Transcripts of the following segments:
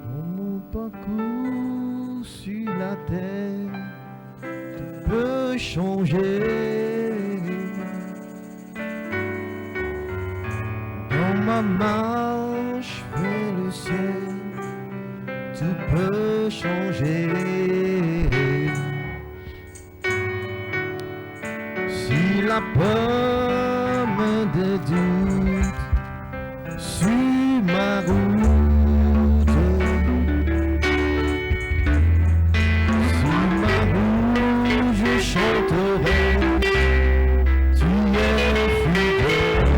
Dans mon parcours sur la terre, tout peut changer. Dans ma marche vers le ciel, tout peut changer. Si la peur me dédoute sur ma route, sur ma route je chanterai, tu es fidèle.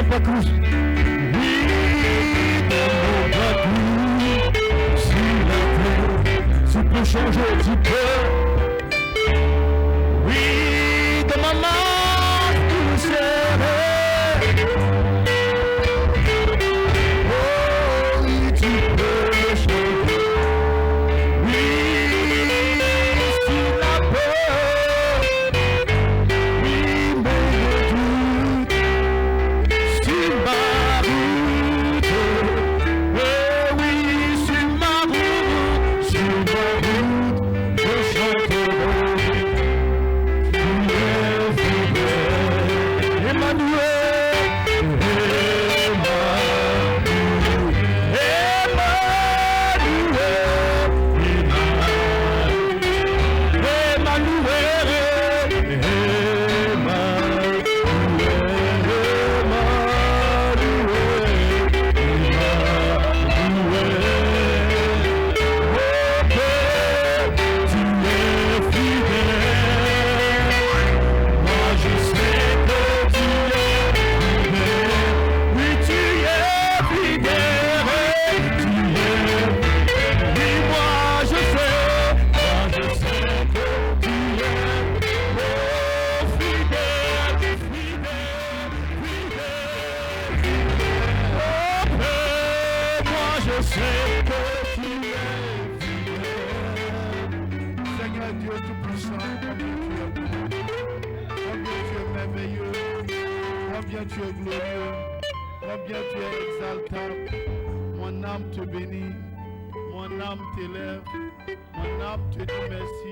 Parcours, oui, dans mon parcours, sur la terre, tu peux changer, tu peux. Oui, dans ma marche, tout serait. Oh, oui, tu peux changer. Oui, sur la peur, oui, mais doute. Sur ma route, oh oui, sur ma route, je chanterai, tu es fidèle. Emmanuel, Seigneur Dieu Tout-Puissant, combien tu es bon, combien tu es merveilleux, combien tu es glorieux, combien tu es exaltable. Mon âme te bénit, mon âme t'élève, mon âme te dit merci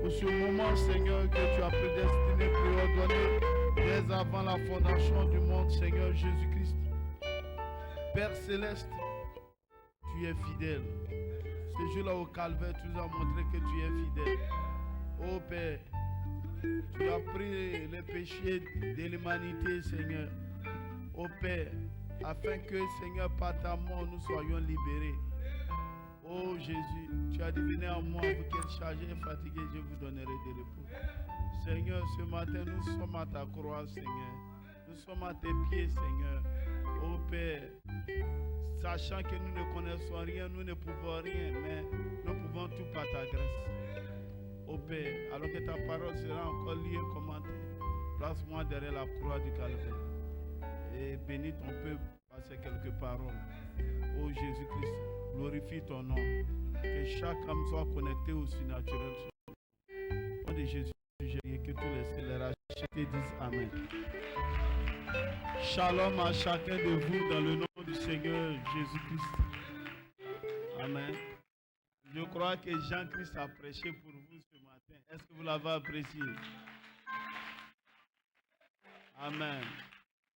pour ce moment, Seigneur, que tu as prédestiné, préordonné dès avant la fondation du monde, Seigneur Jésus-Christ. Père Céleste, tu es fidèle. Ce jour-là au calvaire, tu nous as montré que tu es fidèle. Oh Père, tu as pris les péchés de l'humanité, Seigneur. Oh Père, afin que, Seigneur, par ta mort, nous soyons libérés. Oh Jésus, tu as dit, venez à moi, vous qui êtes chargés et fatigués, je vous donnerai des repos. Seigneur, ce matin, nous sommes à ta croix, Seigneur. Nous sommes à tes pieds, Seigneur. Oh Père, sachant que nous ne connaissons rien, nous ne pouvons rien, mais nous pouvons tout par ta grâce. Ô Père, alors que ta parole sera encore lue et commentée, place-moi derrière la croix du calvaire et bénis ton peuple par ces quelques paroles. Ô Jésus-Christ, glorifie ton nom, que chaque âme soit connectée au surnaturel. Au nom de Jésus, et que tous les rachetés disent Amen. Shalom à chacun de vous dans le nom du Seigneur Jésus-Christ. Amen. Je crois que Jean-Christ a prêché pour vous ce matin. Est-ce que vous l'avez apprécié? Amen.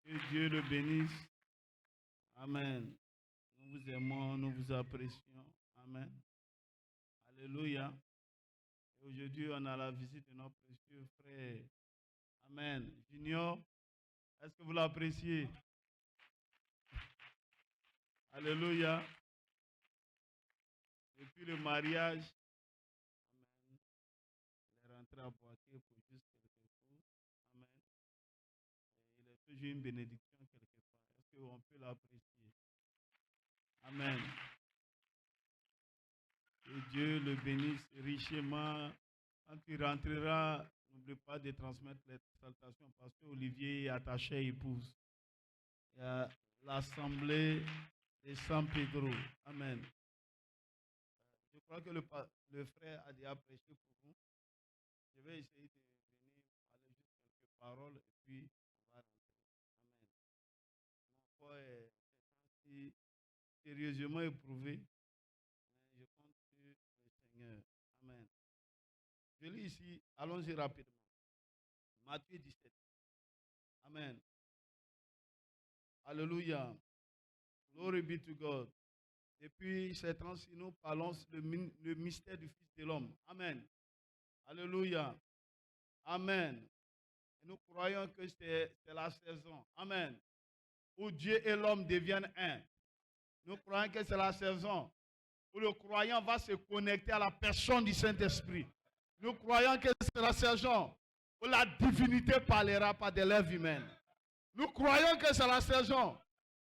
Que Dieu le bénisse. Amen. Nous vous aimons, nous vous apprécions. Amen. Alléluia. Et aujourd'hui, on a la visite de notre précieux frère. Amen. Junior, est-ce que vous l'appréciez? Alléluia. Depuis le mariage, amen, il est rentré à Poitiers pour juste quelques jours. Amen. Et il est toujours une bénédiction quelque part. Est-ce qu'on peut l'apprécier? Amen. Que Dieu le bénisse richement. Quand tu rentreras, n'oublie pas de transmettre les salutations parce que Olivier est attaché épouse. Il y a l'assemblée de San Pedro. Amen. Je crois que le frère a déjà prêché pour vous. Je vais essayer de venir parler juste quelques paroles et puis on va rentrer. Amen. Mon corps est si sérieusement éprouvé, mais je compte sur le Seigneur. Amen. Je lis ici, allons-y rapidement. Matthieu 17. Amen. Alléluia. Glory be to God. Et puis, ces temps-ci, nous parlons le mystère du Fils de l'homme. Amen. Alléluia. Amen. Et nous croyons que c'est la saison. Amen. Où Dieu et l'homme deviennent un. Nous croyons que c'est la saison où le croyant va se connecter à la personne du Saint-Esprit. Nous croyons que c'est la saison où la divinité parlera par des lèvres humaines. Nous croyons que c'est la saison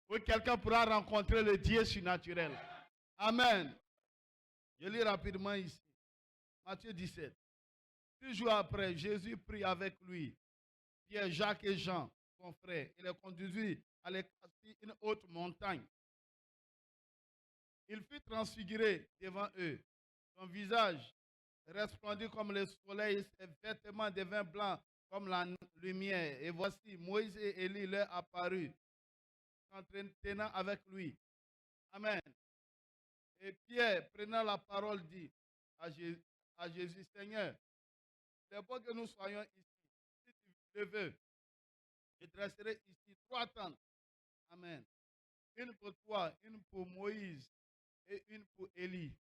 où quelqu'un pourra rencontrer le Dieu surnaturel. Amen. Je lis rapidement ici. Matthieu 17. 6 jours après, Jésus prit avec lui Pierre, Jacques et Jean, son frère. Il les conduisit à une haute montagne. Il fut transfiguré devant eux. Son visage resplendit comme le soleil, ses vêtements devinrent blancs comme la lumière. Et voici, Moïse et Élie leur apparurent, s'entretenant avec lui. Amen. Et Pierre, prenant la parole, dit à Jésus, Seigneur, c'est bon que nous soyons ici. Si tu le veux, je dresserai ici 3 tentes. Amen. Une pour toi, une pour Moïse et une pour Élie.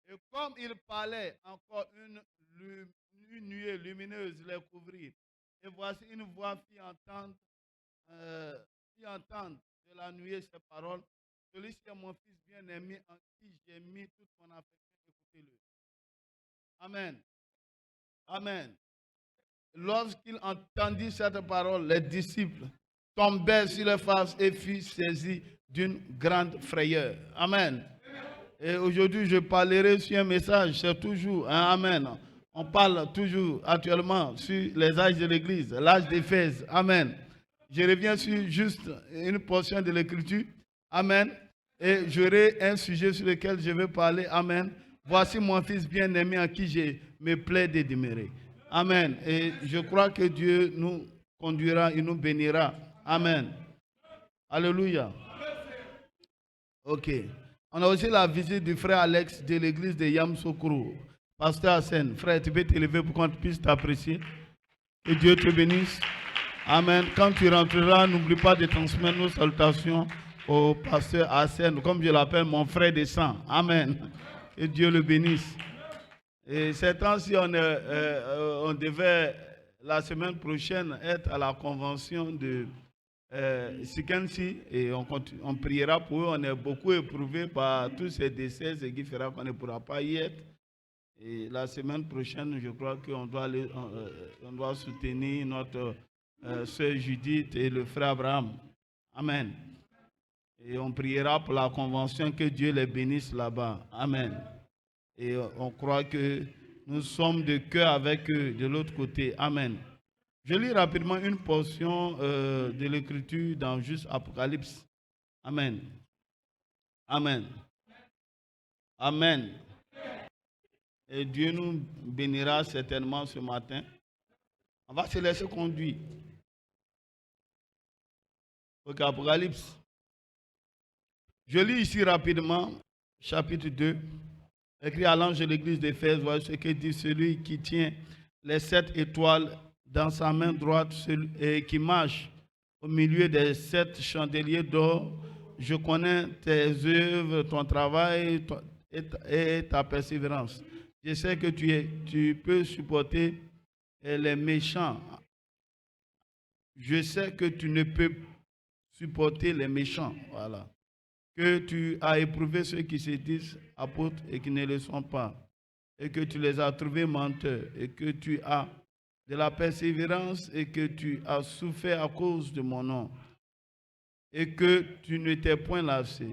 Et comme il parlait, encore une nuée lumineuse les couvrit. Et voici une voix fit entendre de la nuée ces paroles. Celui-ci est mon fils bien-aimé en qui j'ai mis toute mon affection. Écoutez-le. Amen. Amen. Lorsqu'il entendit cette parole, les disciples tombèrent sur leur face et furent saisis d'une grande frayeur. Amen. Et aujourd'hui, je parlerai sur un message, c'est toujours, amen. On parle toujours actuellement sur les âges de l'Église, l'âge d'Éphèse. Amen. Je reviens sur juste une portion de l'Écriture. Amen. Et j'aurai un sujet sur lequel je vais parler. Amen. Voici mon fils bien-aimé en qui je me plais de demeurer. Amen. Et je crois que Dieu nous conduira et nous bénira. Amen. Alléluia. Ok. On a aussi la visite du frère Alex de l'église de Yamsoukro. Pasteur Hassan, frère, tu peux t'élever pour qu'on puisse t'apprécier. Que Dieu te bénisse. Amen. Quand tu rentreras, n'oublie pas de transmettre nos salutations au pasteur Hassan, comme je l'appelle, mon frère de sang. Amen. Que Dieu le bénisse. Et ces temps-ci, on devait, la semaine prochaine, être à la convention de Sikensi, et on priera pour eux. On est beaucoup éprouvé par tous ces décès, ce qui fera qu'on ne pourra pas y être. Et la semaine prochaine, je crois qu'on doit, on doit soutenir notre sœur Judith et le frère Abraham. Amen. Et on priera pour la convention, que Dieu les bénisse là-bas. Amen. Et on croit que nous sommes de cœur avec eux de l'autre côté. Amen. Je lis rapidement une portion de l'Écriture dans juste Apocalypse. Amen. Amen. Amen. Et Dieu nous bénira certainement ce matin. On va se laisser conduire. Ok, Apocalypse. Je lis ici rapidement, chapitre 2. Écrit à l'ange de l'église d'Éphèse, voici ce que dit celui qui tient les 7 étoiles dans sa main droite et qui marche au milieu des 7 chandeliers d'or. Je connais tes œuvres, ton travail et ta persévérance. Je sais que tu peux supporter les méchants. Je sais que tu ne peux supporter les méchants. Voilà. Que tu as éprouvé ceux qui se disent apôtres et qui ne le sont pas. Et que tu les as trouvés menteurs. Et que tu as de la persévérance et que tu as souffert à cause de mon nom. Et que tu ne t'es point lassé.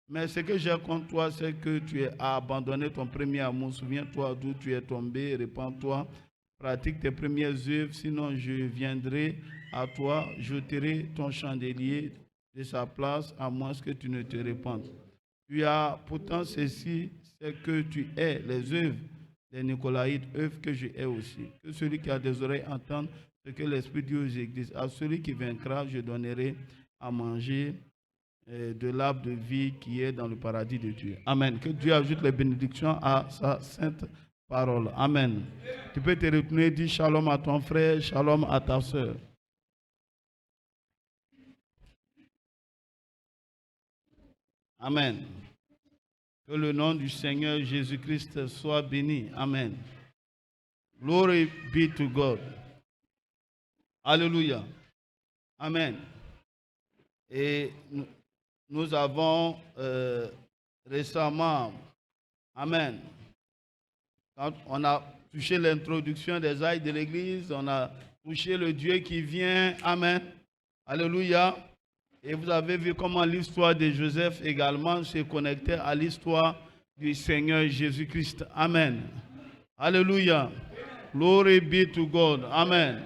Mais ce que j'ai contre toi, c'est que tu as abandonné ton premier amour. Souviens-toi d'où tu es tombé, répands-toi, pratique tes premières œuvres, sinon je viendrai à toi, j'ôterai ton chandelier de sa place, à moins que tu ne te répandes. Tu as pourtant ceci, c'est que tu hais les œuvres des Nicolaïtes, œuvres que je hais aussi. Que celui qui a des oreilles entende ce que l'Esprit dit aux églises. À celui qui vaincra, je donnerai à manger de l'arbre de vie qui est dans le paradis de Dieu. Amen. Que Dieu ajoute les bénédictions à sa sainte parole. Amen. Tu peux te retourner et dire shalom à ton frère, shalom à ta soeur. Amen. Que le nom du Seigneur Jésus-Christ soit béni. Amen. Glory be to God. Alléluia. Amen. Et nous avons récemment, amen, quand on a touché l'introduction des ailes de l'église, on a touché le Dieu qui vient, amen, alléluia. Et vous avez vu comment l'histoire de Joseph également se connectait à l'histoire du Seigneur Jésus-Christ, amen, alléluia. Glory be to God, amen.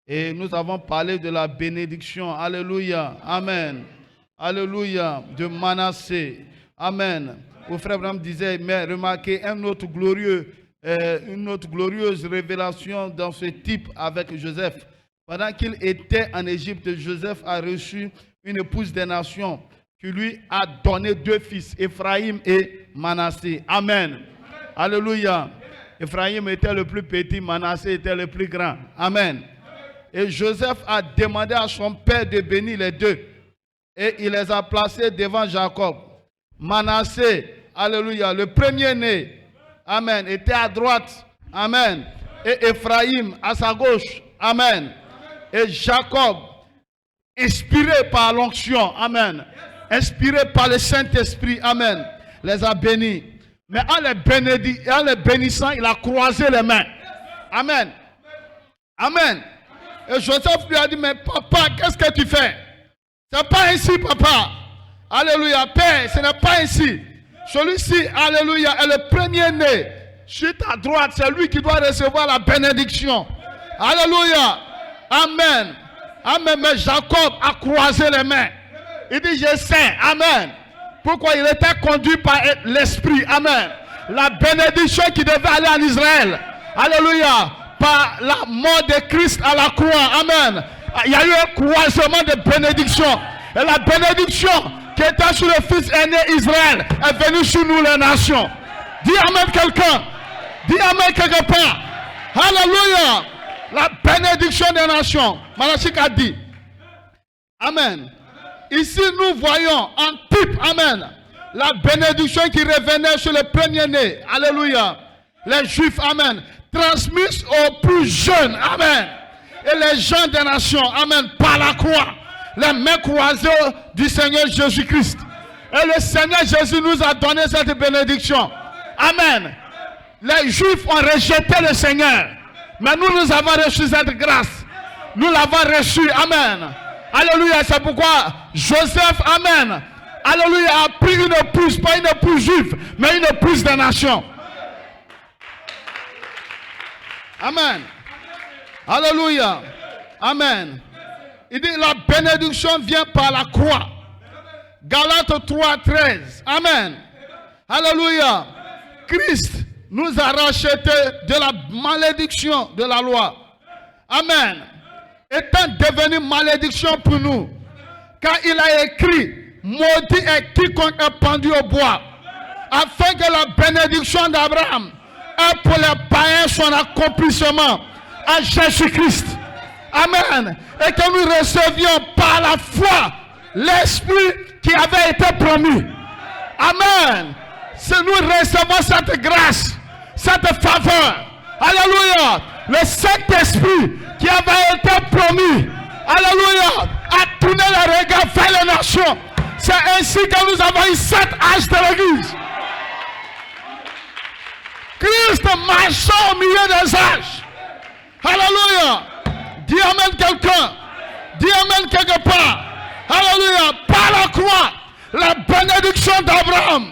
Et nous avons parlé de la bénédiction, alléluia, amen. Alléluia, de Manassé. Amen. Au frère Abraham disait, mais remarquez une autre glorieuse révélation dans ce type avec Joseph. Pendant qu'il était en Égypte, Joseph a reçu une épouse des nations qui lui a donné 2 fils, Ephraïm et Manassé. Amen. Alléluia. Ephraïm était le plus petit, Manassé était le plus grand. Amen. Et Joseph a demandé à son père de bénir les deux. Et il les a placés devant Jacob. Manassé, alléluia, le premier-né, amen, était à droite, amen. Et Ephraïm à sa gauche, amen. Et Jacob, inspiré par l'onction, amen, inspiré par le Saint-Esprit, amen, les a bénis. Mais en les bénissant, il a croisé les mains. Amen. Amen. Et Joseph lui a dit, mais papa, qu'est-ce que tu fais? C'est pas ainsi, papa. Alléluia. Père, ce n'est pas ainsi. Celui-ci, alléluia, est le premier-né. Sur ta droite, c'est lui qui doit recevoir la bénédiction. Alléluia. Amen. Amen. Mais Jacob a croisé les mains. Il dit, je sais. Amen. Pourquoi il était conduit par l'Esprit. Amen. La bénédiction qui devait aller en Israël. Alléluia. Par la mort de Christ à la croix. Amen. Il y a eu un croisement de bénédiction. Et la bénédiction qui était sur le fils aîné Israël est venue sur nous les nations. Dis amen quelqu'un. Dis amen quelque part. Alléluia. La bénédiction des nations. Malachie a dit. Amen. Ici nous voyons en type. Amen. La bénédiction qui revenait sur le premier-né. Alléluia. Les Juifs. Amen. Transmise aux plus jeunes. Amen. Et les gens des nations, amen, par la croix, les mains croisées du Seigneur Jésus-Christ. Et le Seigneur Jésus nous a donné cette bénédiction. Amen. Les Juifs ont rejeté le Seigneur. Mais nous avons reçu cette grâce. Nous l'avons reçu. Amen. Alléluia. C'est pourquoi Joseph, amen, alléluia, a pris une épouse, pas une épouse juive, mais une épouse des nations. Amen. Alléluia. Amen. Il dit la bénédiction vient par la croix. Galates 3:13. Amen. Alléluia. Christ nous a rachetés de la malédiction de la loi. Amen. Étant devenu malédiction pour nous. Car il a écrit, maudit est quiconque est pendu au bois. Afin que la bénédiction d'Abraham ait pour les païens son accomplissement à Jésus-Christ. Amen. Et que nous recevions par la foi l'Esprit qui avait été promis. Amen. Si nous recevons cette grâce, cette faveur, alléluia, le Saint-Esprit qui avait été promis, alléluia, a tourné le regard vers les nations. C'est ainsi que nous avons eu cet âge de l'Église. Christ marchant au milieu des âges. Alléluia. Dis amen quelqu'un. Dis amen quelque part. Alléluia. Par la croix, La bénédiction d'Abraham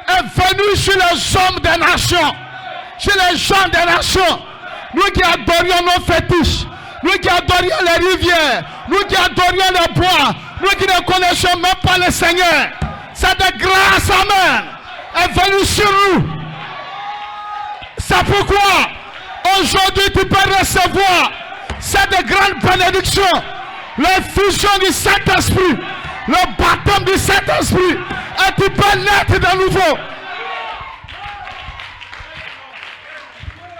est venue sur les hommes des nations, sur les gens des nations. Nous qui adorions nos fétiches, nous qui adorions les rivières, nous qui adorions les bois, nous qui ne connaissions même pas le Seigneur. Cette grâce, amen, est venue sur nous. C'est pourquoi aujourd'hui tu peux recevoir cette grande bénédiction, l'infusion du Saint-Esprit, le baptême du Saint-Esprit, et tu peux naître de nouveau.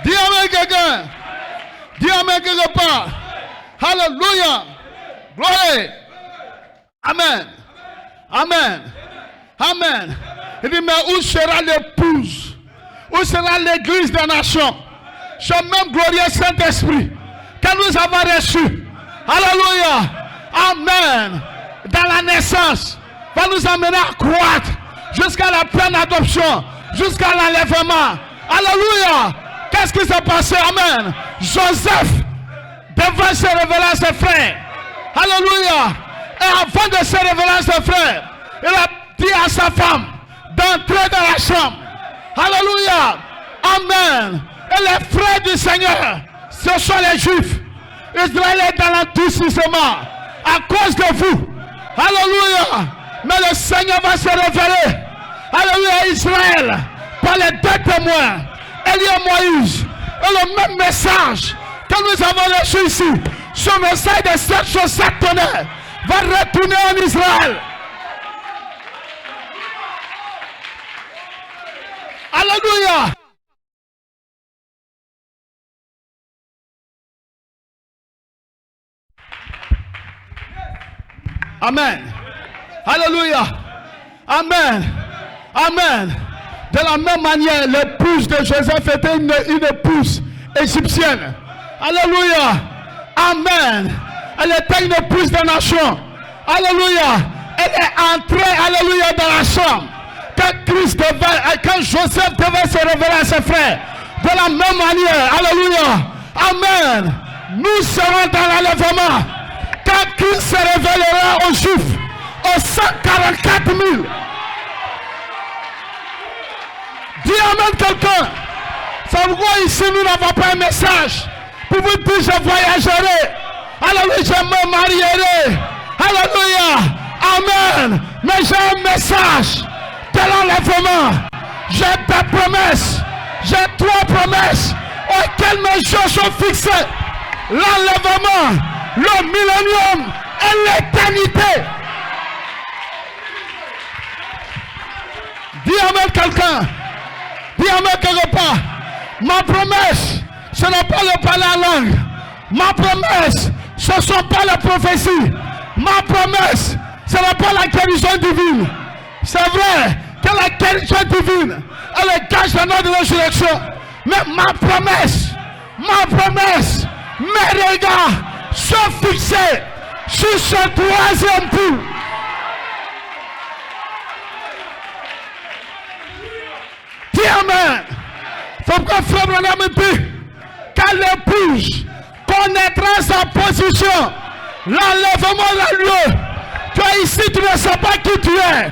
Dis amen quelqu'un. Dis amen quelque part. Alléluia. Gloire. Amen. Amen. Amen. Il dit, mais où sera l'épouse? Où sera l'église des nations? Ce même glorieux Saint-Esprit que nous avons reçu. Alléluia. Amen. Dans la naissance, va nous amener à croître jusqu'à la pleine adoption, jusqu'à l'enlèvement. Alléluia. Qu'est-ce qui s'est passé? Amen. Joseph devait se révéler à ses frères. Alléluia. Et avant de se révéler à ses frères, il a dit à sa femme d'entrer dans la chambre. Alléluia. Amen. Et les frères du Seigneur, ce sont les Juifs. Israël est dans l'endurcissement à cause de vous. Alléluia. Mais le Seigneur va se révéler. Alléluia. Israël, par les deux témoins, Élie et Moïse, et le même message que nous avons reçu ici, ce message de 7 choses 7 tonnerres va retourner en Israël. Alléluia. Amen. Alléluia. Amen. Amen. De la même manière, l'épouse de Joseph était une épouse égyptienne. Alléluia. Amen. Elle était une épouse des nations. Alléluia. Elle est entrée, alléluia, dans la chambre. Quand Joseph devait se révéler à ses frères. De la même manière, alléluia. Amen. Nous serons dans l'enlèvement. Quand Christ se révélera aux Juifs, aux 144 000. Dis amen quelqu'un. C'est pourquoi ici nous n'avons pas un message pour vous dire je voyagerai. Alléluia, je me marierai. Alléluia. Amen. Mais j'ai un message de l'enlèvement. J'ai des promesses. J'ai 3 promesses auxquelles mes yeux sont fixés. L'enlèvement, le millénium et l'éternité. Dis amen quelqu'un. Dis amen quelque part. Ma promesse, ce n'est pas le parler en langue. Ma promesse, ce ne sont pas les prophéties. Ma promesse, ce n'est pas la guérison divine. C'est vrai que la guérison divine, elle est gage de notre résurrection. Mais ma promesse, mes regards sont fixés sur ce 3e tour. Dis amen. Faut que frère Branham dit, quand l'épouse connaîtra sa position, l'enlèvement a lieu. Toi ici tu ne sais pas qui tu es,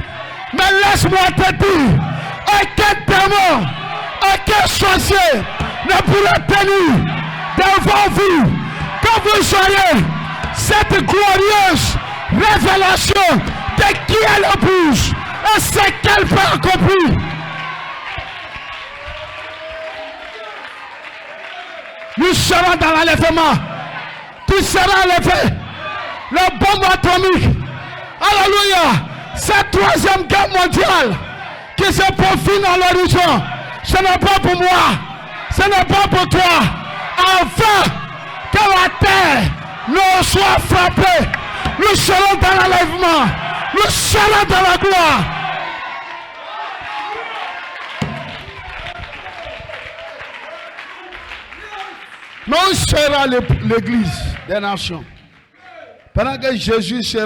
mais laisse-moi te dire, aucun démon, aucun sorcier ne pourra tenir devant vous quand vous aurez cette glorieuse révélation de qui est l'épouse et ce qu'elle peut accomplir. Nous serons dans l'enlèvement. Tu seras enlevé. La bombe atomique. Alléluia. Cette 3e guerre mondiale qui se profile dans l'horizon. Ce n'est pas pour moi. Ce n'est pas pour toi. Enfin que la terre ne soit frappée. Nous serons dans l'enlèvement. Nous serons dans la gloire. Mais où sera l'église des nations? Pendant que Jésus se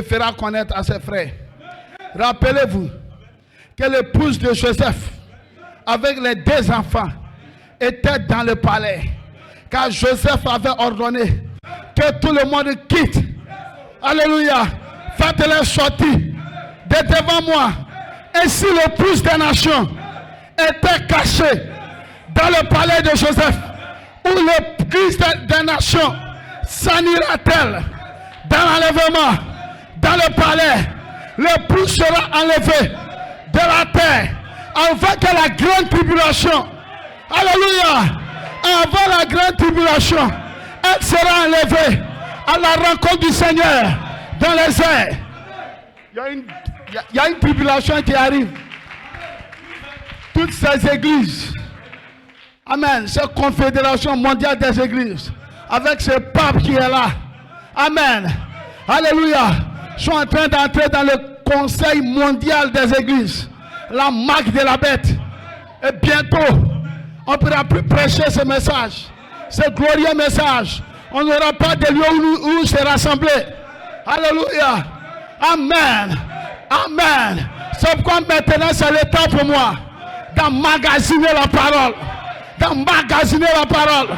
fera connaître à ses frères. Rappelez-vous que l'épouse de Joseph, avec les 2 enfants, était dans le palais. Car Joseph avait ordonné que tout le monde quitte. Alléluia. va te les sortir de devant moi. Ainsi l'épouse des nations était cachée dans le palais de Joseph, où l'épouse des nations s'en ira-t-elle dans l'enlèvement, dans le palais. L'épouse sera enlevée de la terre avant que la grande tribulation, alléluia, avant la grande tribulation, elle sera enlevée à la rencontre du Seigneur dans les airs. Il y a une tribulation qui arrive. Toutes ces églises, amen, cette confédération mondiale des églises, avec ce pape qui est là, amen, alléluia, sont en train d'entrer dans le conseil mondial des églises, la marque de la bête. Et bientôt, on ne pourra plus prêcher ce message, ce glorieux message. On n'aura pas de lieu où se rassembler. Alléluia. Amen. Amen. C'est pourquoi maintenant c'est le temps pour moi d'emmagasiner la parole. D'emmagasiner la parole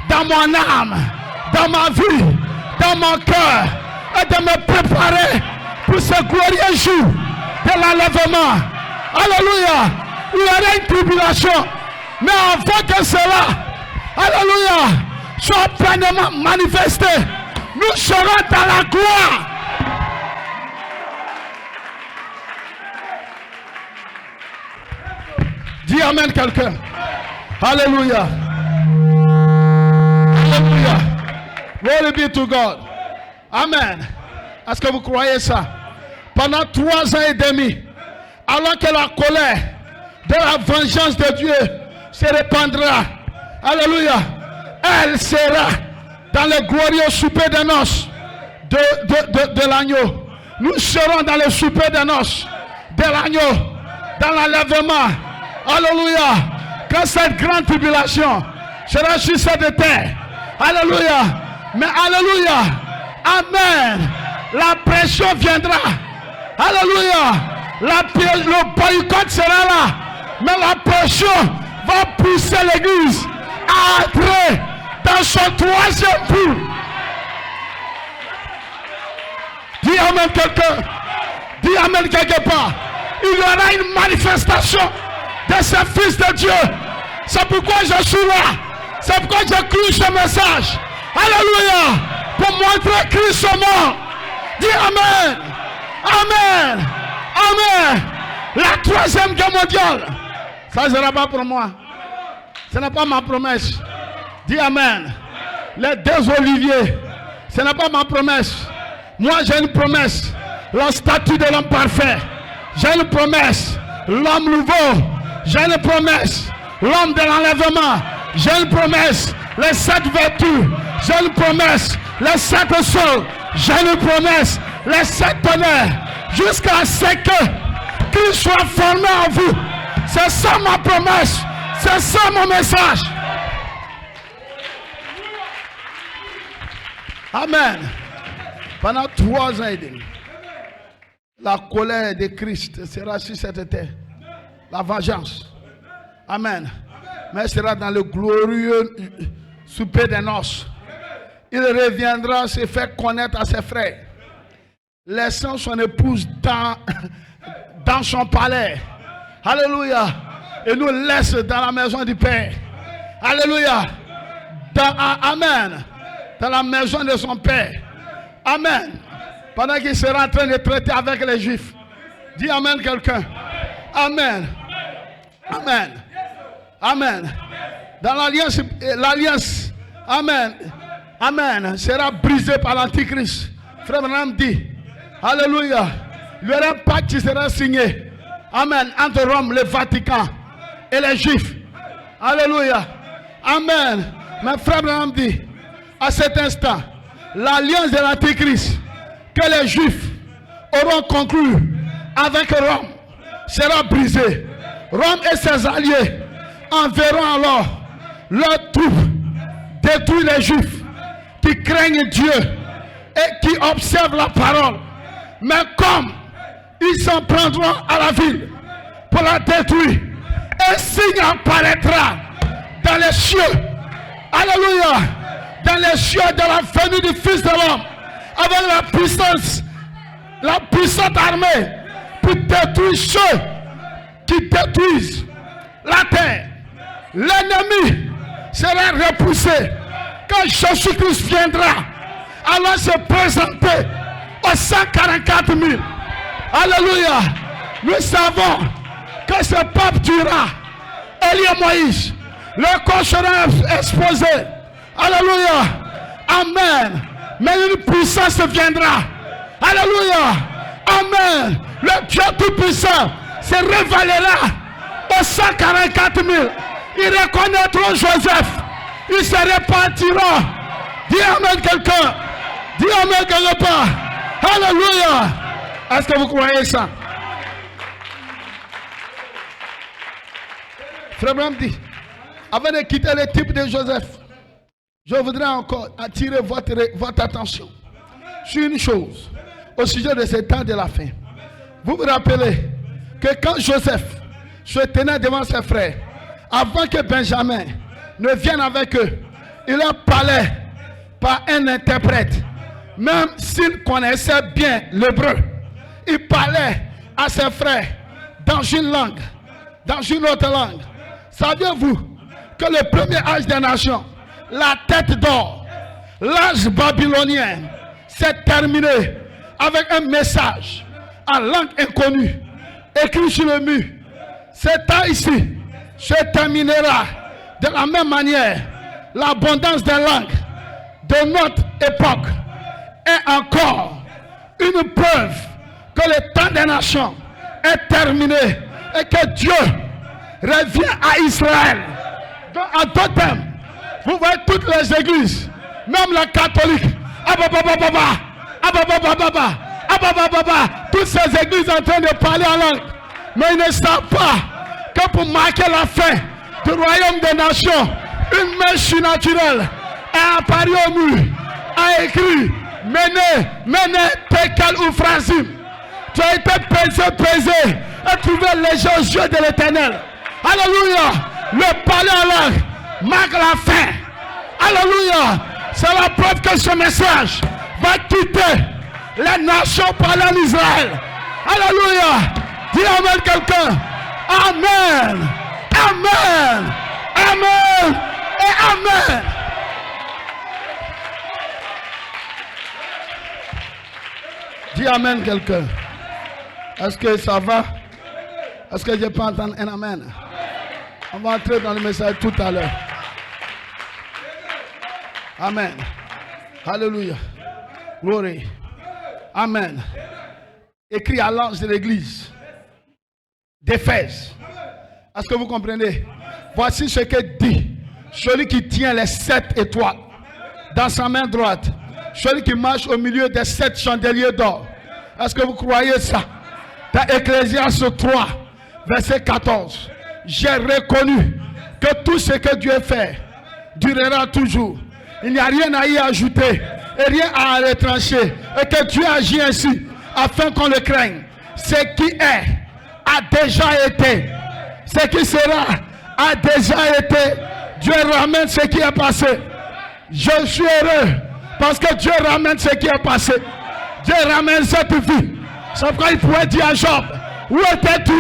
dans mon âme, dans ma vie, dans mon cœur. Et de me préparer pour ce glorieux jour de l'enlèvement. Alléluia. Il y aura une tribulation. Mais avant que cela, alléluia, soit pleinement manifesté, nous serons dans la gloire. Dis amen quelqu'un. Alléluia. Alléluia. Glory be to God. Amen. Est-ce que vous croyez ça? Pendant 3 ans et demi, alors que la colère de la vengeance de Dieu se répandra, alléluia, elle sera dans le glorieux souper de noces de l'agneau. Nous serons dans le souper de noces de l'agneau, dans l'enlèvement. Alléluia. Quand cette grande tribulation sera sur cette terre. Alléluia. Mais alléluia. Amen. La pression viendra. Alléluia. Le boycott sera là. Mais la pression va pousser l'église à entrer dans son 3e tour. Dis amen quelqu'un. Dis amen quelque part. Il y aura une manifestation de ce fils de Dieu. C'est pourquoi je suis là. C'est pourquoi j'ai cru ce message. Alléluia. Pour montrer Christ au monde. Dis amen. Amen. Amen. La 3e guerre mondiale. Ça ne sera pas pour moi. Ce n'est pas ma promesse. Dis amen. Les 2 oliviers. Ce n'est pas ma promesse. Moi j'ai une promesse. La statue de l'homme parfait. J'ai une promesse. L'homme nouveau. J'ai une promesse. L'homme de l'enlèvement. J'ai une promesse. Les 7 vertus. J'ai une promesse. Les 7 sols. J'ai une promesse. Les 7 tonnerres. Jusqu'à ce qu'il soit formé en vous. C'est ça ma promesse. C'est ça mon message. Amen. Pendant 3 ans et demi, la colère de Christ sera sur cette terre. La vengeance. Amen. Mais elle sera dans le glorieux souper des noces. Il reviendra se faire connaître à ses frères, laissant son épouse dans son palais. Alléluia. Et nous laisse dans la maison du Père. Alléluia. Amen. Dans la maison de son Père. Amen. Pendant qu'il sera en train de traiter avec les Juifs. Dis amen quelqu'un. Amen. Amen. Amen. Dans l'alliance, amen. Amen. Sera brisée par l'Antichrist. Frère Branham dit, alléluia. Il y aura un pacte qui sera signé. Amen. Entre Rome, le Vatican et les Juifs. Alléluia. Amen. Mais frère Branham dit, à cet instant, l'alliance de l'Antichrist que les Juifs auront conclu avec Rome sera brisée. Rome et ses alliés enverront alors leurs troupes détruire les Juifs qui craignent Dieu et qui observent la parole. Mais comme ils s'en prendront à la ville pour la détruire, un signe apparaîtra dans les cieux. Alléluia. Dans les cieux de la venue du Fils de l'homme, avec la puissance la puissante armée pour détruire ceux qui détruisent la terre. L'ennemi sera repoussé. Quand Jésus-Christ viendra, alors se présenter aux 144 000. Alléluia. Nous savons que ce peuple tuera Élie et Moïse. Le corps sera exposé. Alléluia. Amen. Mais une puissance viendra. Alléluia. Amen. Le Dieu Tout-Puissant se révélera aux 144 000. Ils reconnaîtront Joseph. Ils se répartiront. Dis Amen quelqu'un. Dis Amen quelque part. Alléluia. Est-ce que vous croyez ça? Frère Branham dit, avant de quitter le type de Joseph, je voudrais encore attirer votre attention sur une chose au sujet de ce temps de la fin. Vous vous rappelez que quand Joseph se tenait devant ses frères, avant que Benjamin ne vienne avec eux, il leur parlait par un interprète. Même s'il connaissait bien l'hébreu, il parlait à ses frères dans une langue, dans une autre langue. Saviez-vous que le premier âge des nations, la tête d'or, l'âge babylonien, s'est terminé avec un message en langue inconnue, écrit sur le mur. Cet âge ici se terminera de la même manière. L'abondance des langues de notre époque est encore une preuve que le temps des nations est terminé et que Dieu revient à Israël. Donc, en d'autres termes, vous voyez toutes les églises, même la catholique, toutes ces églises en train de parler en langue, mais ils ne savent pas que pour marquer la fin du royaume des nations, une main surnaturelle est apparue au mur, a écrit Mene, Tekel ou Phrasim. Tu as été pesé et trouvé léger aux yeux de l'Éternel. Alléluia. Le parler en langue marque la fin. Alléluia. C'est la preuve que ce message va quitter les nations parlant en Israël. Alléluia. Dis Amen quelqu'un. Amen. Amen. Amen. Et Amen. Dis Amen quelqu'un. Est-ce que ça va? Est-ce que je peux entendre un Amen? On va entrer dans le message tout à l'heure. Amen. Alléluia. Glory. Amen. Écrit à l'ange de l'église d'Éphèse. Est-ce que vous comprenez? Voici ce que dit celui qui tient les 7 étoiles dans sa main droite. Celui qui marche au milieu des 7 chandeliers d'or. Est-ce que vous croyez ça? Dans Ecclésiaste 3, verset 14. J'ai reconnu que tout ce que Dieu fait durera toujours. Il n'y a rien à y ajouter et rien à retrancher. Et que Dieu agit ainsi afin qu'on le craigne. Ce qui est a déjà été. Ce qui sera a déjà été. Dieu ramène ce qui est passé. Je suis heureux parce que Dieu ramène ce qui est passé. Dieu ramène cette vie. C'est pourquoi il pourrait dire à Job, où étais-tu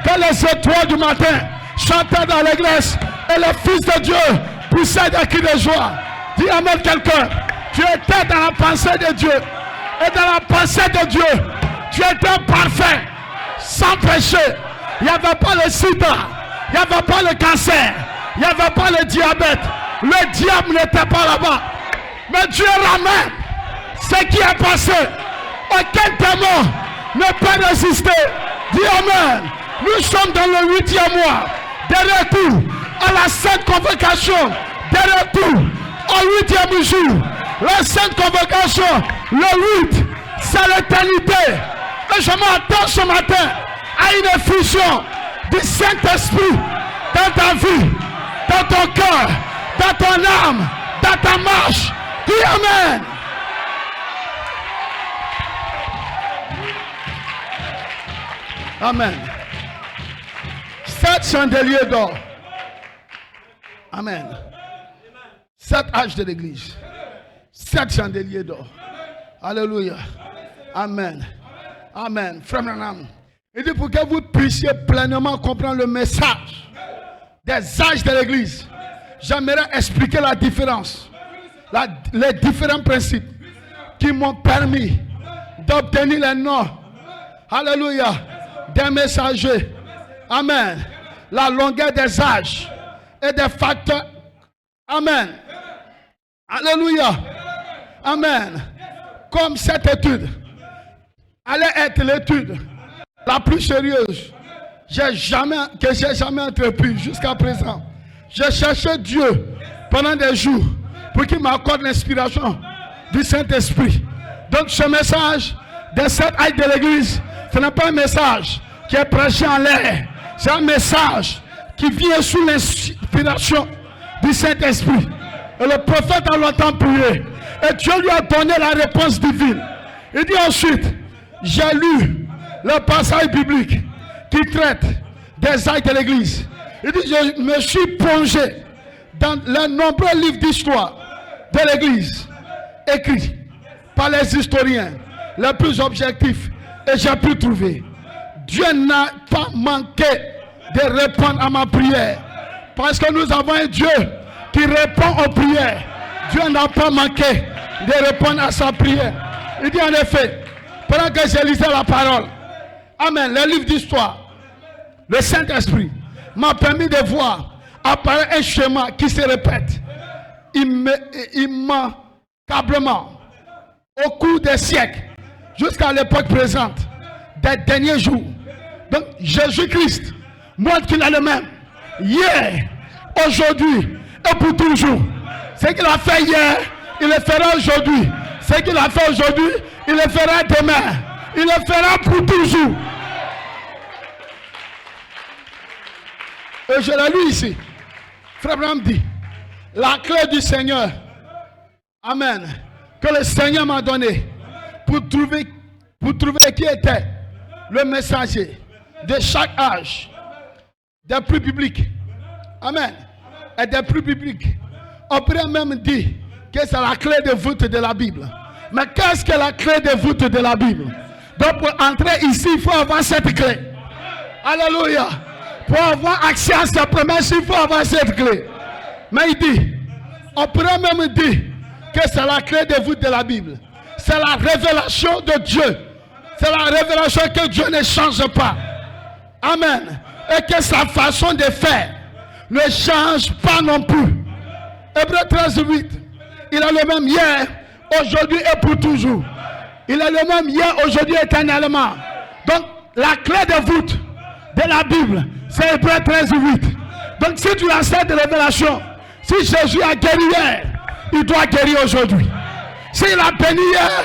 que les étoiles du matin chantaient dans l'église et le Fils de Dieu poussait des cris de joie? Dis Amen quelqu'un. Tu étais dans la pensée de Dieu. Et dans la pensée de Dieu, tu étais parfait, sans péché. Il n'y avait pas le sida, il n'y avait pas le cancer, il n'y avait pas le diabète. Le diable n'était pas là-bas. Mais Dieu ramène ce qui est passé. Aucun démon ne peut résister. Dis Amen. Nous sommes dans le 8e mois. De retour à la sainte convocation. De retour au 8e jour. La sainte convocation, le 8, c'est l'éternité. Et je m'attends ce matin à une effusion du Saint-Esprit dans ta vie, dans ton cœur, dans ton âme, dans ta marche. Dis Amen. Amen. 7 chandeliers d'or. Amen. 7 âges de l'église. 7 chandeliers d'or. Alléluia. Amen. Amen. Frère Branham. Il dit pour que vous puissiez pleinement comprendre le message des âges de l'Église. J'aimerais expliquer la différence, les différents principes qui m'ont permis d'obtenir les noms, alléluia, des messagers. Amen. La longueur des âges et des facteurs. Amen. Alléluia. Amen. Comme cette étude allait être l'étude la plus sérieuse que j'ai jamais entreprise jusqu'à présent. J'ai cherché Dieu pendant des jours pour qu'il m'accorde l'inspiration du Saint-Esprit. Donc ce message des 7 âges de l'Église, ce n'est pas un message qui est prêché en l'air. C'est un message qui vient sous l'inspiration du Saint-Esprit. Et le prophète a longtemps prié. Et Dieu lui a donné la réponse divine. Il dit ensuite, j'ai lu le passage biblique qui traite des âges de l'Église. Il dit, je me suis plongé dans les nombreux livres d'histoire de l'Église écrits par les historiens les plus objectifs et j'ai pu trouver. Dieu n'a pas manqué de répondre à ma prière parce que nous avons un Dieu qui répond aux prières. Dieu n'a pas manqué de répondre à sa prière. Il dit en effet, pendant que je lisais la parole, amen, les livres d'histoire, le Saint-Esprit m'a permis de voir apparaître un schéma qui se répète immanquablement au cours des siècles jusqu'à l'époque présente des derniers jours. Donc Jésus-Christ montre qu'il est le même hier, aujourd'hui et pour toujours. Ce qu'il a fait hier, il le fera aujourd'hui. Ce qu'il a fait aujourd'hui, il le fera demain. Il le fera pour toujours. Et je l'ai lu ici. Frère Branham dit, la clé du Seigneur, amen, que le Seigneur m'a donné pour trouver qui était le messager de chaque âge, des plus bibliques, amen, et des plus bibliques. On pourrait même dire que c'est la clé de voûte de la Bible. Mais qu'est-ce que la clé de voûte de la Bible? Donc pour entrer ici, il faut avoir cette clé. Alléluia. Pour avoir accès à sa promesse, il faut avoir cette clé. Mais il dit, on pourrait même dire que c'est la clé de voûte de la Bible. C'est la révélation de Dieu. C'est la révélation que Dieu ne change pas. Amen. Et que sa façon de faire ne change pas non plus. Hébreux 13:8. Il est le même hier, aujourd'hui et pour toujours. Il est le même hier, aujourd'hui et éternellement. Donc, la clé de voûte de la Bible, c'est Hébreux 13:8. Donc, si tu as cette révélation, si Jésus a guéri hier, il doit guérir aujourd'hui. S'il a béni hier,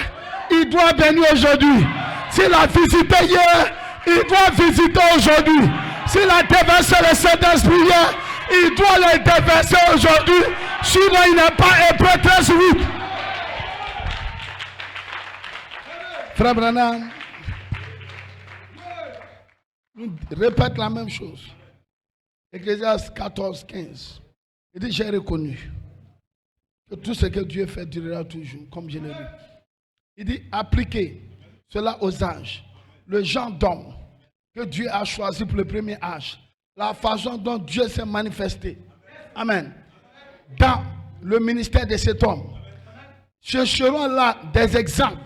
il doit bénir aujourd'hui. S'il a visité hier, il doit visiter aujourd'hui. S'il a déversé le Saint-Esprit hier, il doit le déverser aujourd'hui. Sinon, il n'est pas Hébreux 13:8. Frère Branham répète la même chose. Ecclésiaste 14:15. Il dit, j'ai reconnu que tout ce que Dieu fait durera toujours, comme je l'ai lu. Il dit, appliquez cela aux âges, le genre d'homme que Dieu a choisi pour le premier âge, la façon dont Dieu s'est manifesté. Amen. Dans le ministère de cet homme, chercherons là des exemples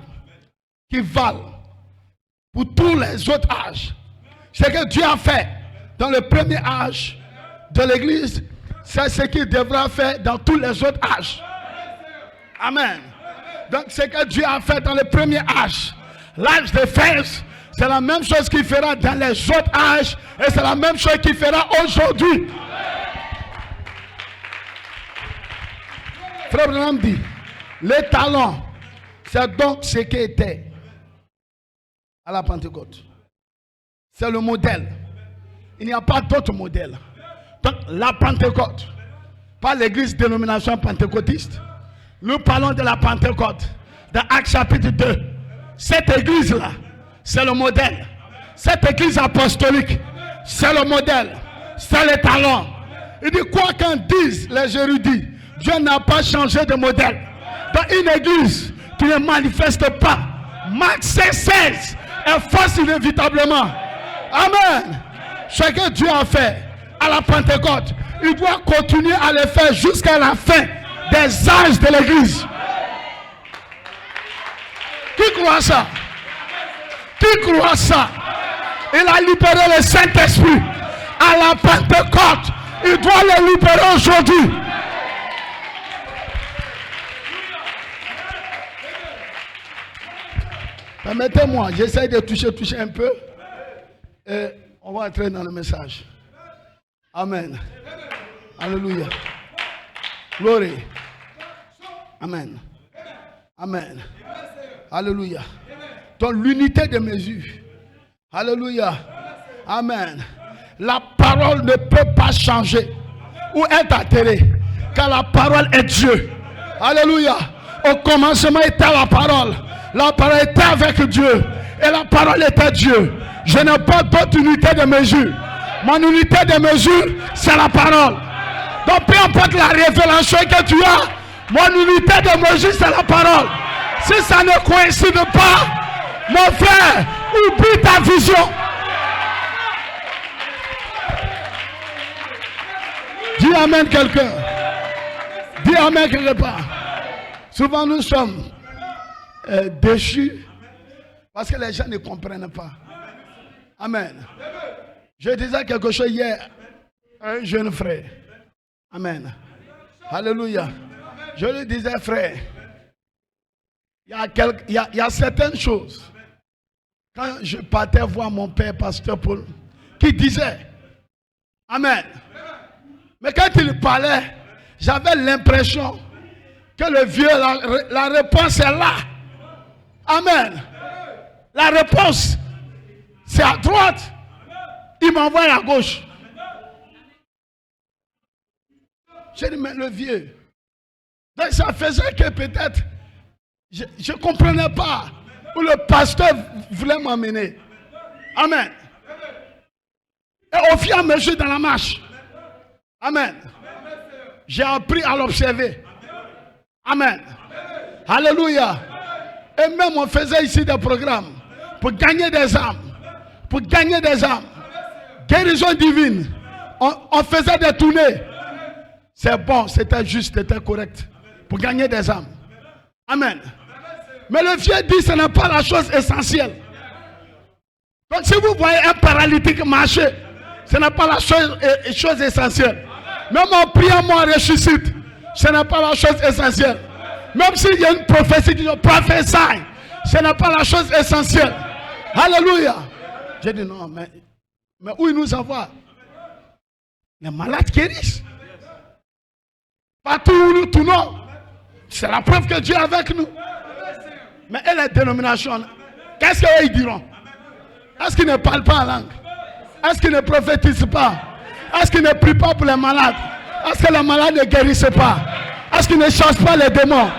qui valent pour tous les autres âges. Ce que Dieu a fait dans le premier âge de l'Église, c'est ce qu'il devra faire dans tous les autres âges. Amen. Donc ce que Dieu a fait dans le premier âge, l'âge de Éphèse, c'est la même chose qu'il fera dans les autres âges et c'est la même chose qu'il fera aujourd'hui. Frère Branham dit, les talents, c'est donc ce qui était à la Pentecôte. C'est le modèle. Il n'y a pas d'autre modèle. Donc la Pentecôte, pas l'église dénomination pentecôtiste. Nous parlons de la Pentecôte dans Actes chapitre 2. Cette église-là, c'est le modèle. Cette église apostolique, c'est le modèle. C'est le talent. Il dit quoi qu'en disent les érudits, Dieu n'a pas changé de modèle. Dans une église qui ne manifeste pas, Marc 16, efface inévitablement. Amen. Ce que Dieu a fait à la Pentecôte, il doit continuer à le faire jusqu'à la fin des âges de l'Église. Qui croit ça? Qui croit ça? Il a libéré le Saint-Esprit à la Pentecôte. Il doit le libérer aujourd'hui. Permettez-moi, j'essaie de toucher un peu. Et on va entrer dans le message. Amen. Alléluia. Glory. Amen. Amen. Alléluia. Dans l'unité de mesure. Alléluia. Amen. La parole ne peut pas changer ou être altérée, car la parole est Dieu. Alléluia. Au commencement était la parole. La parole était avec Dieu. Et la parole était Dieu. Je n'ai pas d'autre unité de mesure. Mon unité de mesure, c'est la parole. Donc peu importe la révélation que tu as, mon unité de mesure, c'est la parole. Si ça ne coïncide pas, mon frère, oublie ta vision. Dis amen quelqu'un. Dis amen quelque part. Souvent nous sommes déchus parce que les gens ne comprennent pas. Amen. Je disais quelque chose hier à un jeune frère. Amen. Alléluia. Je lui disais, frère, il y a certaines choses. Quand je partais voir mon père, pasteur Paul, qui disait, amen. Mais quand il parlait, j'avais l'impression que le vieux, la réponse est là. Amen. La réponse, c'est à droite. Il m'envoie à gauche. J'ai dit, mais le vieux. Donc ça faisait que peut-être, je ne comprenais pas où le pasteur voulait m'emmener. Amen. Et au fur et à mesure dans la marche. Amen. J'ai appris à l'observer. Amen. Alléluia. Et même on faisait ici des programmes pour gagner des âmes. Pour gagner des âmes. Guérison divine. On faisait des tournées. C'est bon, c'était juste, c'était correct. Pour gagner des âmes. Amen. Mais le vieux dit ce n'est pas la chose essentielle. Donc si vous voyez un paralytique marcher, ce n'est pas la chose essentielle. Même en priant, moi ressuscite. Ce n'est pas la chose essentielle. Même s'il y a une prophétie qui dit prophétie, ce n'est pas la chose essentielle. Alléluia. J'ai dit non, mais où il nous envoie? Les malades guérissent. Partout où nous tournons, c'est la preuve que Dieu est avec nous. Mais et les dénominations, qu'est-ce qu'ils diront? Est-ce qu'ils ne parlent pas en langue? Est-ce qu'ils ne prophétisent pas? Est-ce qu'ils ne prient pas pour les malades? Est-ce que les malades ne guérissent pas? Est-ce qu'ils ne chassent pas les démons?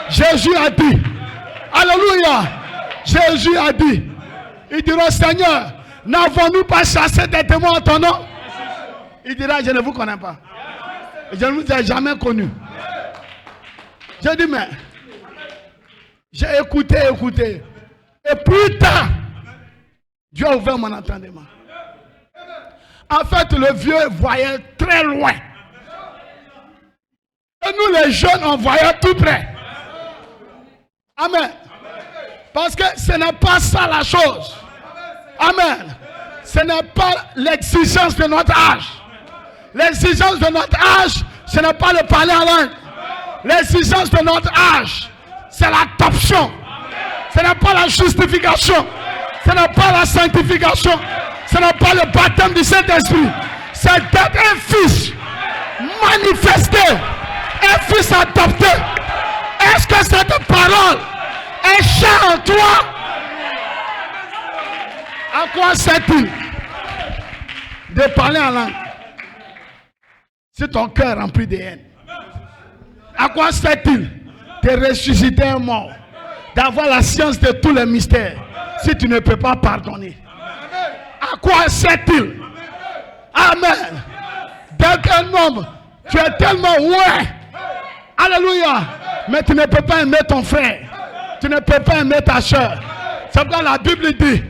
Jésus a dit, alléluia, Jésus a dit, il dira, Seigneur, n'avons-nous pas chassé des démons en ton nom? Il dira, je ne vous connais pas. Je ne vous ai jamais connu. J'ai dit, mais j'ai écouté. Et plus tard, Dieu a ouvert mon entendement. En fait, le vieux voyait très loin. Et nous, les jeunes, on voyait tout près. Amen. Parce que ce n'est pas ça la chose. Amen. Ce n'est pas l'exigence de notre âge. L'exigence de notre âge, ce n'est pas le parler en langue. L'exigence de notre âge, c'est l'adoption. Ce n'est pas la justification. Ce n'est pas la sanctification. Ce n'est pas le baptême du Saint-Esprit. C'est d'être un fils manifesté. Un fils adopté. Est-ce que cette parole est chère en toi? À quoi sert-il de parler en langue si ton cœur est rempli de haine? À quoi sert-il de ressusciter un mort, d'avoir la science de tous les mystères si tu ne peux pas pardonner? À quoi sert-il? Amen. D'être un homme, tu es tellement ouais. Alléluia. Mais tu ne peux pas aimer ton frère. Tu ne peux pas aimer ta soeur. C'est pourquoi la Bible dit,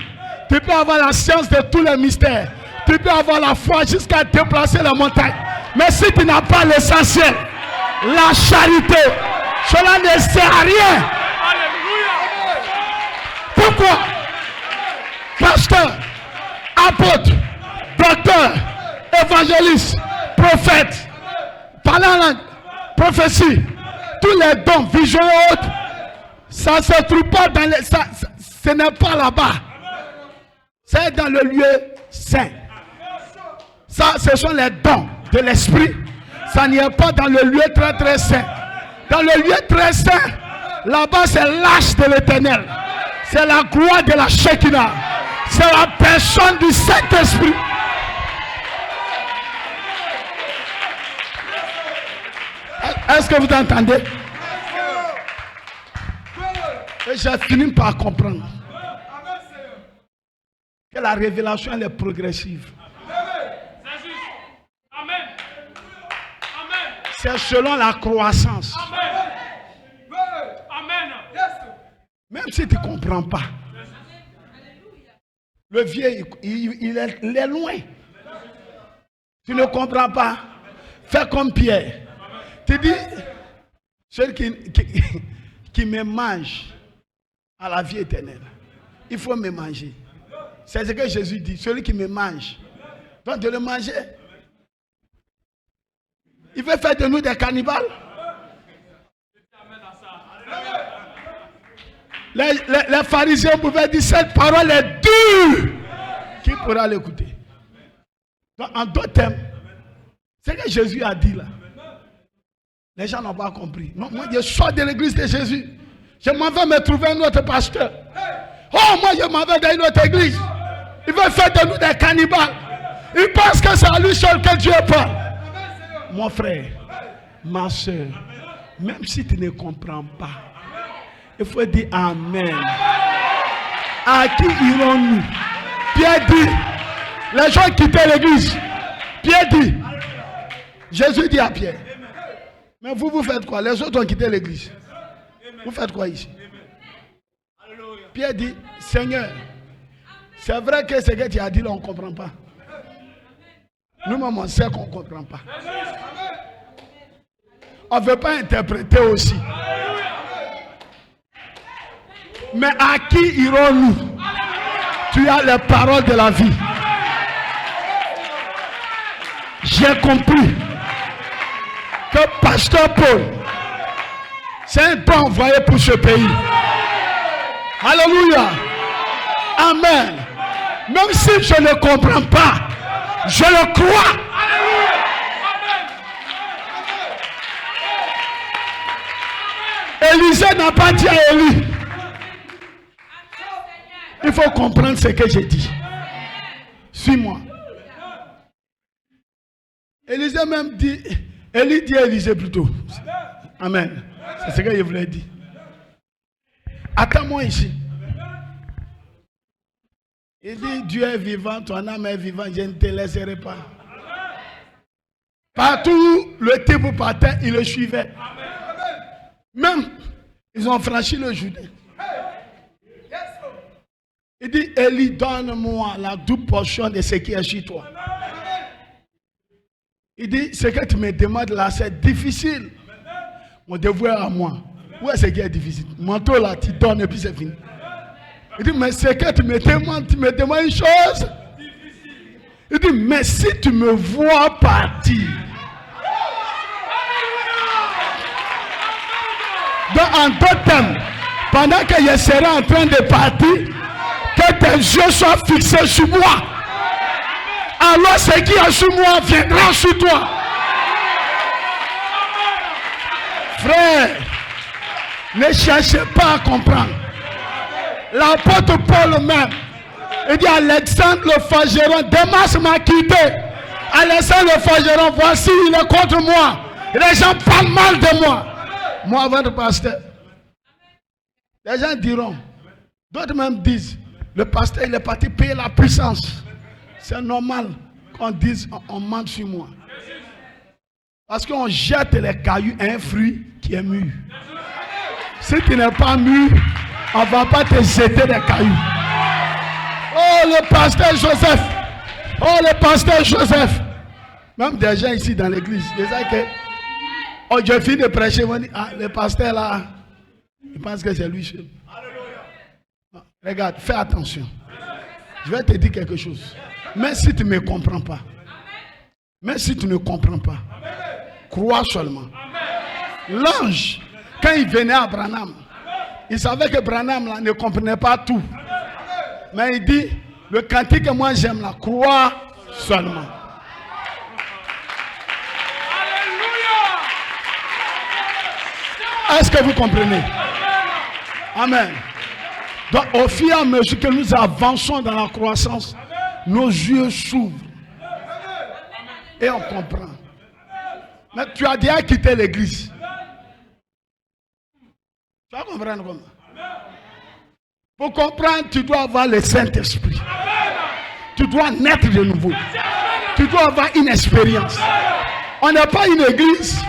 tu peux avoir la science de tous les mystères. Tu peux avoir la foi jusqu'à déplacer la montagne. Mais si tu n'as pas l'essentiel, la charité, cela ne sert à rien. Pourquoi? Pasteur, apôtre, docteur, évangéliste, prophète, parlant en langue, prophétie, tous les dons, vision et autres, ça ne se trouve pas dans les... ce n'est pas là-bas. C'est dans le lieu saint. Ça, ce sont les dons de l'esprit. Ça n'y est pas dans le lieu très très saint. Dans le lieu très saint, là-bas c'est l'âge de l'éternel. C'est la gloire de la Shekinah. C'est la personne du Saint-Esprit. Est-ce que vous entendez? Et j'ai fini par comprendre que la révélation elle est progressive. C'est selon la croissance. Même si tu ne comprends pas. Le vieux, il est loin. Tu ne comprends pas. Fais comme Pierre. Tu dis, celui qui me mange à la vie éternelle, il faut me manger. C'est ce que Jésus dit. Celui qui me mange, donc de le manger. Il veut faire de nous des cannibales. Les pharisiens pouvaient dire cette parole est dure. Qui pourra l'écouter? En d'autres termes, c'est ce que Jésus a dit là. Les gens n'ont pas compris. Non, moi je sors de l'église de Jésus. Je m'en vais me trouver un autre pasteur. Oh, moi je m'en vais dans une autre église. Il veut faire de nous des cannibales. Il pense que c'est à lui seul que Dieu parle. Mon frère, ma soeur, même si tu ne comprends pas, il faut dire Amen. À qui irons-nous? Pierre dit, les gens quittaient l'église. Pierre dit, Jésus dit à Pierre, mais vous faites quoi? Les autres ont quitté l'église. Vous faites quoi ici? Pierre dit, Seigneur, c'est vrai que ce que tu as dit là, on ne comprend pas. Nous-mêmes, on sait qu'on ne comprend pas. On ne veut pas interpréter aussi. Mais à qui irons-nous? Tu as les paroles de la vie. J'ai compris que Pasteur Paul, c'est un don envoyé pour ce pays. Alléluia. Amen. Même si je ne comprends pas, je le crois. Élisée n'a pas dit à Élie. Il faut comprendre ce que j'ai dit. Suis-moi. Élisée même dit, Élie dit à Élisée plutôt. Amen. C'est ce que je voulais dire. Attends-moi ici. Il dit, Dieu est vivant, ton âme est vivante, je ne te laisserai pas. Partout le type partait, il le suivait. Même, ils ont franchi le Jourdain. Il dit, Élie, donne-moi la double portion de ce qui est chez toi. Il dit, ce que tu me demandes là, c'est difficile. Mon devoir à moi. Où est-ce qui est difficile? Manteau là, tu donnes et puis c'est fini. Il dit, mais ce que tu me demandes une chose. Il dit, mais si tu me vois partir. Donc en d'autres termes, pendant que je serai en train de partir, que tes yeux soient fixés sur moi. Alors ce qui est sur moi viendra sur toi. Frère, ne cherchez pas à comprendre. L'apôtre Paul même, il dit Alexandre le forgeron, Démas m'a quitté. Alexandre le forgeron, voici il est contre moi. Les gens parlent mal de moi. Moi, votre pasteur. Les gens diront, d'autres même disent, le pasteur il est parti payer la puissance. C'est normal qu'on dise on ment sur moi. Parce qu'on jette les cailloux à un fruit qui est mûr. Si tu n'es pas mûr, On ne va pas te jeter des cailloux. Oh, le pasteur Joseph. Oh, le pasteur Joseph. Même des gens ici dans l'église. Ils disent que, oh, je finis de prêcher. On dit, ah, le pasteur là, il pense que c'est lui seul. Regarde, fais attention. Je vais te dire quelque chose. Même si tu ne me comprends pas. Même si tu ne comprends pas. Crois seulement. L'ange, quand il venait à Branham, il savait que Branham là, ne comprenait pas tout. Mais il dit, le cantique que moi j'aime là, crois seulement. Est-ce que vous comprenez? Amen. Donc au fur et à mesure que nous avançons dans la croissance, nos yeux s'ouvrent. Et on comprend. Mais tu as déjà quitté l'église. Tu vas comprendre comment? Pour comprendre, tu dois avoir le Saint-Esprit. Tu dois naître de nouveau. Tu dois avoir une expérience. On n'est pas une église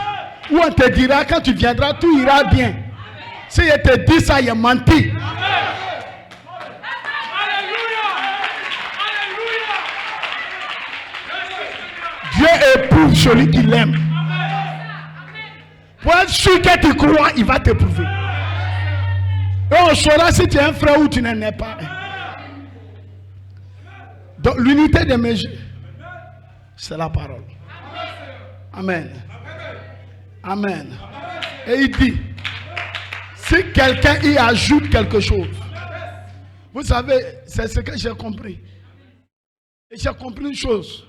où on te dira quand tu viendras, tout ira bien. Si je te dis ça, il a menti. Dieu éprouve celui qui l'aime. Pour être sûr que tu crois, il va t'éprouver. Et on saura si tu es un frère ou tu n'en es pas. Donc l'unité des mesures, c'est la parole. Amen. Amen. Et il dit, si quelqu'un y ajoute quelque chose, vous savez, c'est ce que j'ai compris. Et j'ai compris une chose.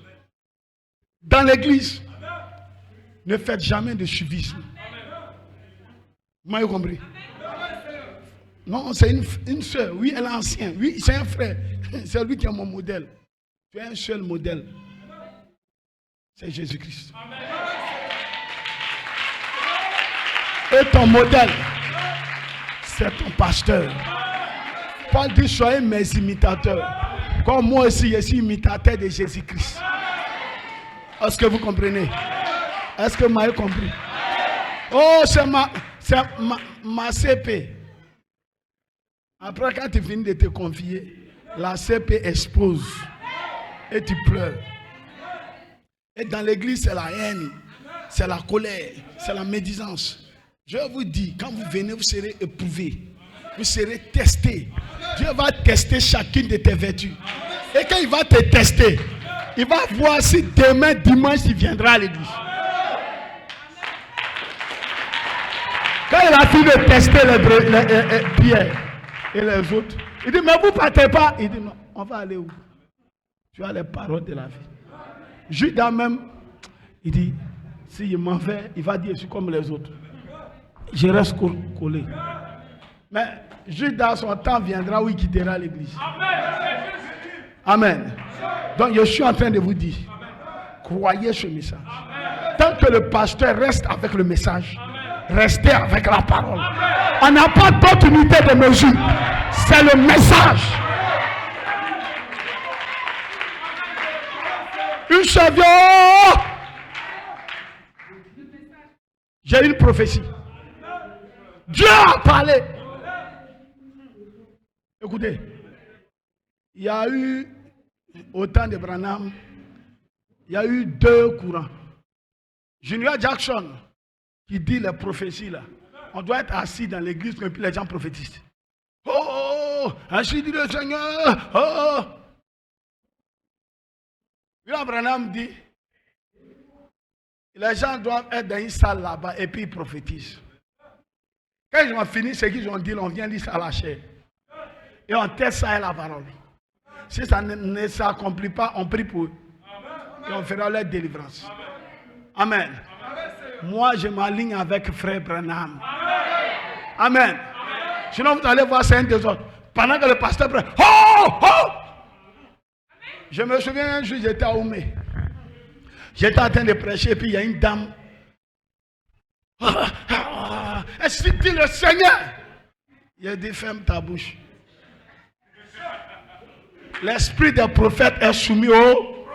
Dans l'église, ne faites jamais de suivisme. Vous m'avez compris? Non, c'est une soeur. Oui, elle est ancienne. Oui, c'est un frère. C'est lui qui est mon modèle. Tu es un seul modèle. C'est Jésus-Christ. Et ton modèle, c'est ton pasteur. Paul dit, soyez mes imitateurs. Comme moi aussi, je suis imitateur de Jésus-Christ. Est-ce que vous comprenez? Est-ce que vous m'avez compris? Oh, c'est ma CP. Après, quand tu finis de te confier, la CP explose. Et tu pleures. Et dans l'église, c'est la haine, c'est la colère, c'est la médisance. Je vous dis, quand vous venez, vous serez éprouvés. Vous serez testés. Dieu va tester chacune de tes vertus. Et quand il va te tester, il va voir si demain, dimanche, il viendra à l'église. Quand il a fini de tester les Pierre et les autres, il dit, mais vous ne partez pas. Il dit, non, on va aller où? Tu as les paroles de la vie. Judas même, il dit, s'il m'en fait, il va dire, je suis comme les autres. Je reste collé. Mais Judas, son temps viendra où il quittera l'église. Amen. Donc je suis en train de vous dire, croyez ce message. Tant que le pasteur reste avec le message, restez avec la parole. On n'a pas d'autre unité de mesure. C'est le message. Une seule vie. J'ai une prophétie. Dieu a parlé. Écoutez, il y a eu, au temps de Branham, il y a eu deux courants. Junior Jackson, qui dit les prophéties là, on doit être assis dans l'église et puis les gens prophétisent. Oh, ainsi dit le Seigneur. Oh. William Branham dit, les gens doivent être dans une salle là-bas et puis ils prophétisent. Quand ils ont fini ce qu'ils ont dit, on vient lire ça à la chair. Et on teste ça à la parole. Si ça ne s'accomplit pas, on prie pour eux. Et on fera leur délivrance. Amen. Moi, je m'aligne avec frère Branham. Amen. Sinon, vous allez voir, c'est un des autres. Pendant que le pasteur prend, oh! Je me souviens un jour, j'étais à Oumé. J'étais en train de prêcher, puis il y a une dame. Est-ce que dit le Seigneur? Il a dit, ferme ta bouche. L'esprit des prophètes est soumis au.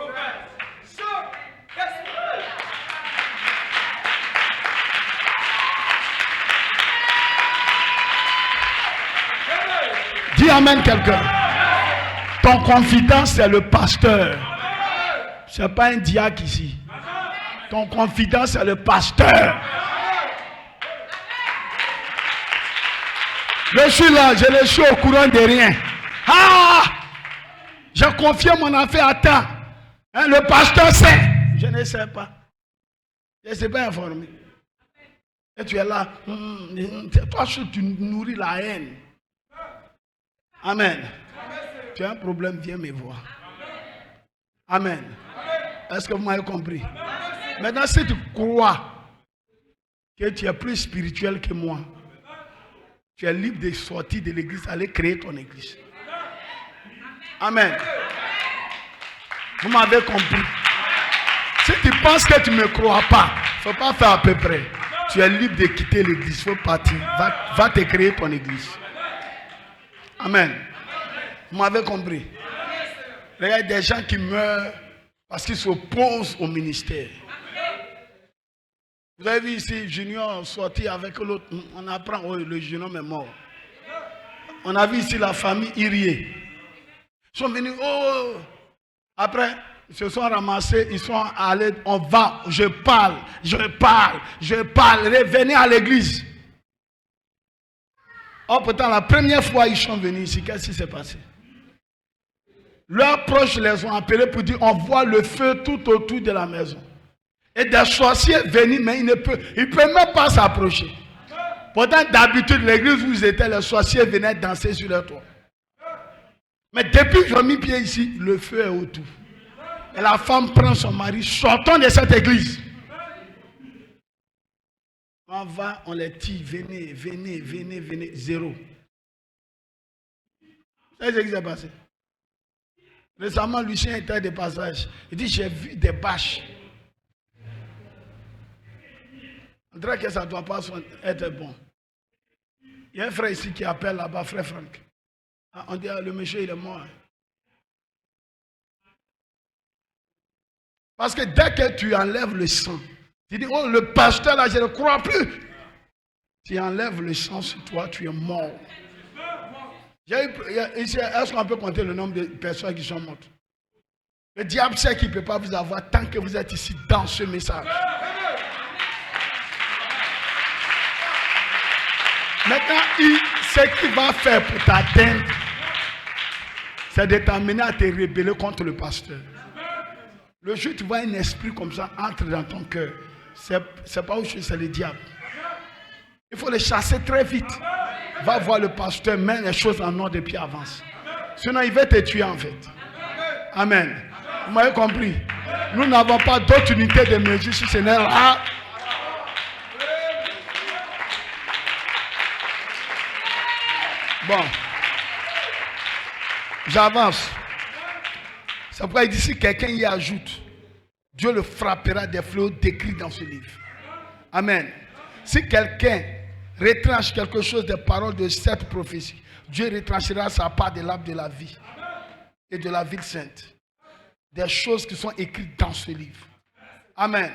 amène quelqu'un. Ton confident, c'est le pasteur. Ce n'est pas un diacre ici. Ton confident, c'est le pasteur. Je suis là, je ne suis au courant de rien. Ah! J'ai confié mon affaire à temps. Hein, le pasteur sait. Je ne sais pas. Je ne suis pas informé. Et tu es là. Toi, tu nourris la haine. Amen. Tu as un problème, viens me voir. Amen. Est-ce que vous m'avez compris? Maintenant, si tu crois que tu es plus spirituel que moi, tu es libre de sortir de l'église, aller créer ton église. Amen. Vous m'avez compris. Si tu penses que tu ne me crois pas, il ne faut pas faire à peu près. Tu es libre de quitter l'église, il faut partir. Va te créer ton église. Amen. Vous m'avez compris. Il y a des gens qui meurent parce qu'ils s'opposent au ministère. Vous avez vu ici, Junior sorti avec l'autre. On apprend, oh, le Junior est mort. On a vu ici la famille Irié. Ils sont venus, oh. Après, ils se sont ramassés, ils sont allés, on va, je parle. Revenez à l'église. Oh, pourtant, la première fois ils sont venus ici, qu'est-ce qui s'est passé? Leurs proches les ont appelés pour dire, on voit le feu tout autour de la maison. Et des sorciers venus, mais ils ne peuvent même pas s'approcher. Pourtant, d'habitude, l'église où ils étaient, les sorciers venaient danser sur leur toit. Mais depuis que j'ai mis pied ici, le feu est autour. Et la femme prend son mari, sortons de cette église. On va, on les tire, venez, zéro. C'est ce qui s'est passé. Récemment, Lucien était de passage. Il dit, j'ai vu des bâches. On dirait que ça ne doit pas être bon. Il y a un frère ici qui appelle là-bas, frère Franck. On dit, le monsieur, il est mort. Parce que dès que tu enlèves le sang, tu dis, oh, le pasteur là, je ne crois plus. Tu enlèves le sang sur toi, tu es mort. Est-ce qu'on peut compter le nombre de personnes qui sont mortes? Le diable sait qu'il ne peut pas vous avoir tant que vous êtes ici dans ce message. Maintenant, ce qu'il va faire pour t'atteindre, c'est de t'amener à te rebeller contre le pasteur. Le jour où tu vois un esprit comme ça entre dans ton cœur, c'est pas autre chose, c'est le diable. Il faut le chasser très vite. Va voir le pasteur, mets les choses en ordre et puis avance. Sinon, il va te tuer en fait. Amen. Vous m'avez compris? Nous n'avons pas d'autre unité de mesure si ce n'est là. Bon. J'avance. C'est pourquoi il dit si quelqu'un y ajoute, Dieu le frappera des fléaux décrits dans ce livre. Amen. Si quelqu'un retranche quelque chose des paroles de cette prophétie, Dieu retranchera sa part de l'arbre de la vie et de la ville sainte. Des choses qui sont écrites dans ce livre. Amen.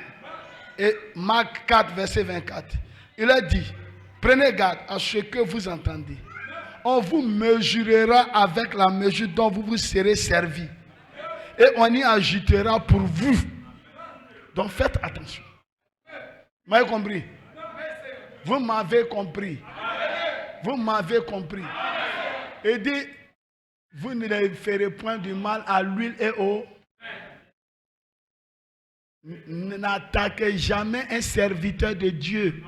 Et Marc 4, verset 24. Il a dit, prenez garde à ce que vous entendez. On vous mesurera avec la mesure dont vous vous serez servi. Et on y ajoutera pour vous. Donc faites attention. Vous m'avez compris? Vous m'avez compris. Vous m'avez compris. Et dit, vous ne ferez point du mal à l'huile et au. N'attaquez jamais un serviteur de Dieu.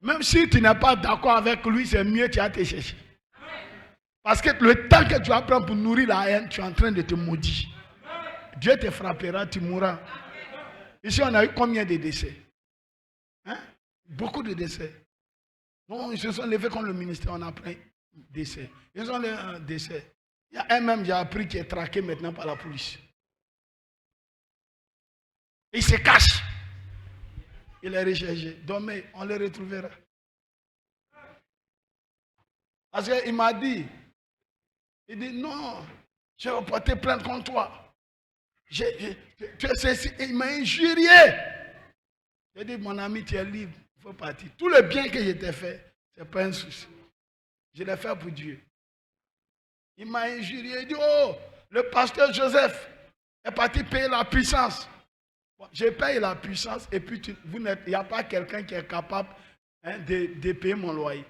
Même si tu n'es pas d'accord avec lui, c'est mieux que tu as te chercher. Parce que le temps que tu apprends pour nourrir la haine, tu es en train de te maudire. Dieu te frappera, tu mourras. Ici, on a eu combien de décès? Hein? Beaucoup de décès. Bon, ils se sont levés contre le ministère, on a pris décès. Ils ont les décès. Il y a un même, j'ai appris, qui est traqué maintenant par la police. Il se cache. Il est recherché. Demain, on le retrouvera. Parce qu'il m'a dit, il dit non, j'ai reporté plainte contre toi. Il m'a injurié. J'ai dit, mon ami, tu es libre, il faut partir. Tout le bien que je t'ai fait, ce n'est pas un souci. Je l'ai fait pour Dieu. Il m'a injurié. Il dit, oh, le pasteur Joseph est parti payer la puissance. Bon, j'ai payé la puissance et puis il n'y a pas quelqu'un qui est capable de payer mon loyer.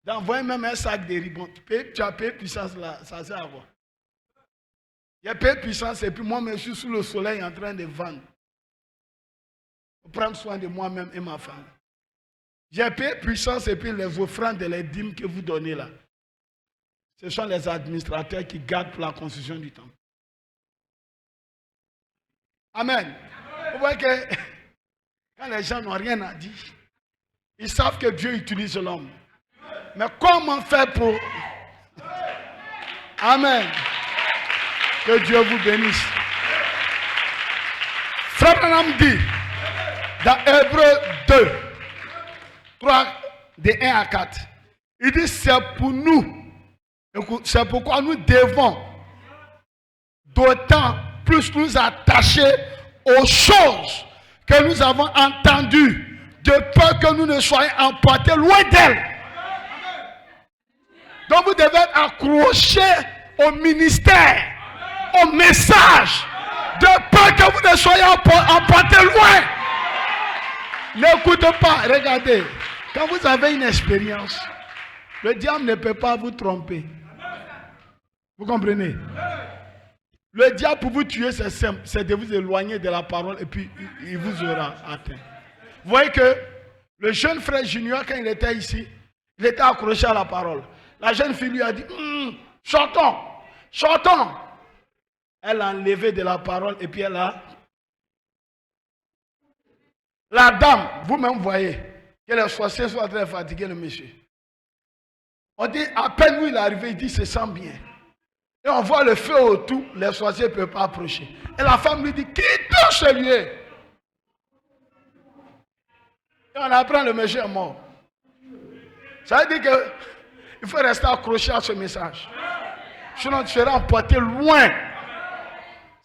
D'envoyer même un sac de riz. Bon, tu as payé puissance là, ça sert à quoi? J'ai payé puissance et puis moi, je suis sous le soleil en train de vendre. Pour prendre soin de moi-même et ma femme. J'ai payé puissance et puis les offrandes et les dîmes que vous donnez là. Ce sont les administrateurs qui gardent pour la construction du temple. Amen. Vous voyez que quand les gens n'ont rien à dire, ils savent que Dieu utilise l'homme. Mais comment faire pour... Amen. Que Dieu vous bénisse. Frère Branham dit, dans Hébreux 2, 3, de 1 à 4, il dit, c'est pour nous, c'est pourquoi nous devons d'autant plus nous attacher aux choses que nous avons entendues, de peur que nous ne soyons emportés loin d'elles. Donc vous devez être accroché au ministère, au message, de peur que vous ne soyez emportés loin. N'écoutez pas, regardez, quand vous avez une expérience, le diable ne peut pas vous tromper. Vous comprenez? Le diable pour vous tuer, c'est simple, c'est de vous éloigner de la parole et puis il vous aura atteint. Vous voyez que le jeune frère Junior, quand il était ici, il était accroché à la parole. La jeune fille lui a dit, sortons, sortons. Elle a enlevé de la parole et puis elle a... La dame, vous-même voyez, que les sorciers sont très fatigués, le monsieur. On dit, à peine où il est arrivé, il dit, se sent bien. Et on voit le feu autour, les sorciers ne peuvent pas approcher. Et la femme lui dit, quitte ce lieu. Et on apprend le monsieur est mort. Ça veut dire qu'il faut rester accroché à ce message. Sinon tu seras emporté loin.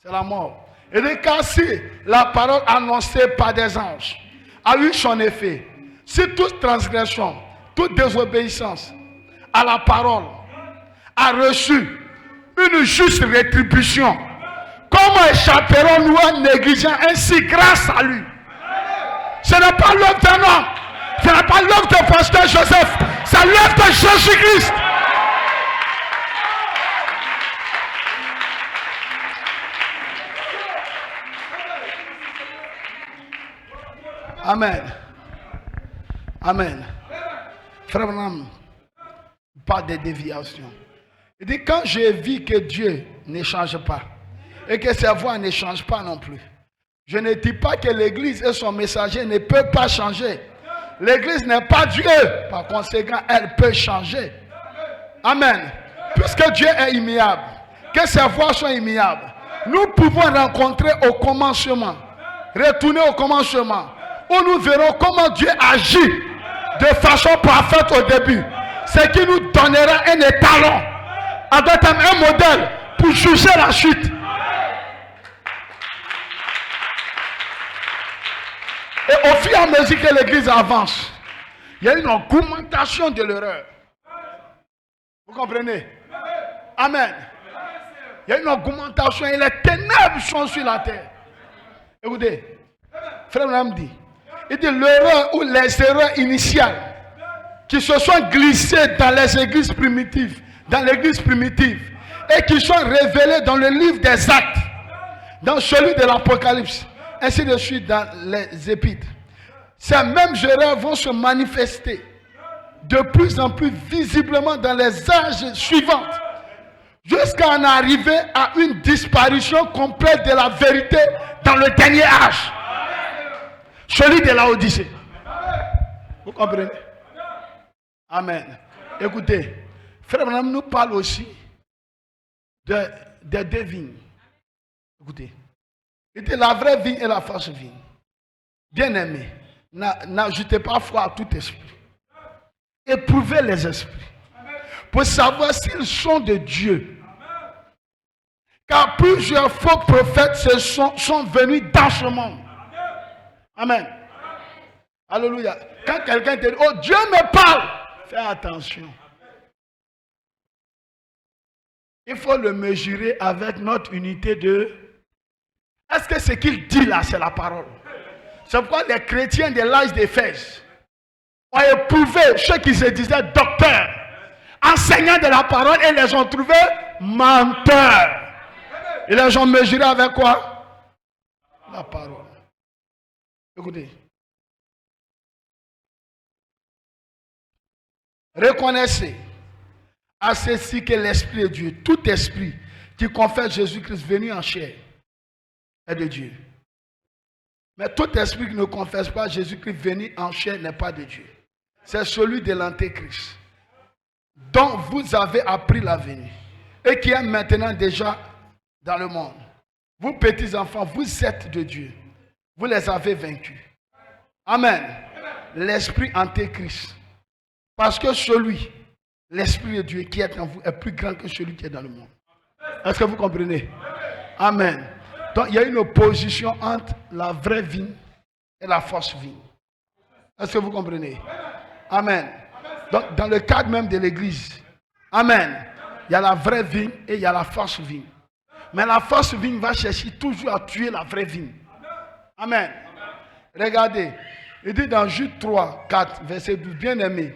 C'est la mort. Et donc, car si la parole annoncée par des anges a eu son effet, si toute transgression, toute désobéissance à la parole a reçu une juste rétribution, comment échapperons-nous en négligeant ainsi grâce à lui? Ce n'est pas l'œuvre d'un homme, ce n'est pas l'œuvre de pasteur Joseph, c'est l'œuvre de Jésus-Christ. Amen. Amen. Frère Branham parle de déviation. Il dit, quand j'ai vu que Dieu ne change pas et que ses voix ne changent pas non plus, je ne dis pas que l'Église et son messager ne peuvent pas changer. L'Église n'est pas Dieu. Par conséquent, elle peut changer. Amen. Puisque Dieu est immuable, que ses voix sont immuables, nous pouvons rencontrer au commencement, retourner au commencement, où nous verrons comment Dieu agit de façon parfaite au début. Ce qui nous donnera un étalon, avec un modèle pour juger la suite. Et au fur et à mesure que l'Église avance, il y a une augmentation de l'erreur. Vous comprenez? Amen. Il y a une augmentation et les ténèbres sont sur la terre. Écoutez, frère Branham dit, il dit l'erreur ou les erreurs initiales qui se sont glissées dans les églises primitives, et qui sont révélées dans le livre des Actes, dans celui de l'Apocalypse, ainsi de suite dans les Épîtres. Ces mêmes erreurs vont se manifester de plus en plus visiblement dans les âges suivants, jusqu'à en arriver à une disparition complète de la vérité dans le dernier âge, celui de la Odyssée. Vous comprenez? Amen. Écoutez, frère Branham nous parle aussi des deux vignes. Écoutez, c'était la vraie vigne et la fausse vigne. Bien aimé, n'ajoutez pas foi à tout esprit. Éprouvez les esprits pour savoir s'ils sont de Dieu. Car plusieurs faux prophètes sont venus dans ce monde. Amen. Alléluia. Quand quelqu'un te dit, oh Dieu me parle, fais attention. il faut le mesurer avec notre unité de... Est-ce que ce qu'il dit là, c'est la parole? C'est pourquoi les chrétiens de l'âge d'Éphèse ont éprouvé ceux qui se disaient docteurs, enseignants de la parole, et les ont trouvés menteurs. Ils les ont mesurés avec quoi? La parole. Écoutez. Reconnaissez à ceci que l'Esprit de Dieu, tout esprit qui confesse Jésus-Christ venu en chair, est de Dieu. Mais tout esprit qui ne confesse pas Jésus-Christ venu en chair n'est pas de Dieu. C'est celui de l'Antéchrist, dont vous avez appris la venue et qui est maintenant déjà dans le monde. Vous, petits enfants, vous êtes de Dieu. Vous les avez vaincus. Amen. L'esprit Antéchrist. Parce que celui, l'Esprit de Dieu qui est en vous, est plus grand que celui qui est dans le monde. Est-ce que vous comprenez? Amen. Donc, il y a une opposition entre la vraie vigne et la fausse vigne. Est-ce que vous comprenez? Amen. Donc, dans le cadre même de l'église, amen, il y a la vraie vigne et il y a la fausse vigne. Mais la fausse vigne va chercher toujours à tuer la vraie vigne. Amen. Regardez, il dit dans Jude 3, 4, verset 12, bien-aimés,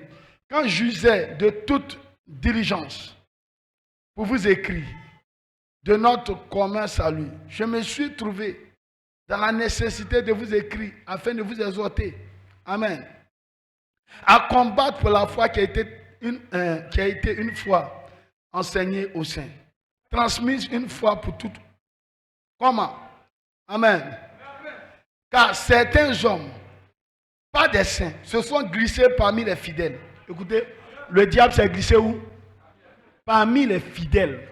quand j'usais de toute diligence pour vous écrire de notre commun salut, je me suis trouvé dans la nécessité de vous écrire afin de vous exhorter. Amen. À combattre pour la foi qui a été une fois enseignée aux saints, transmise une fois pour toutes. Comment? Amen. Car certains hommes, pas des saints, se sont glissés parmi les fidèles. Écoutez, le diable s'est glissé où? Parmi les fidèles.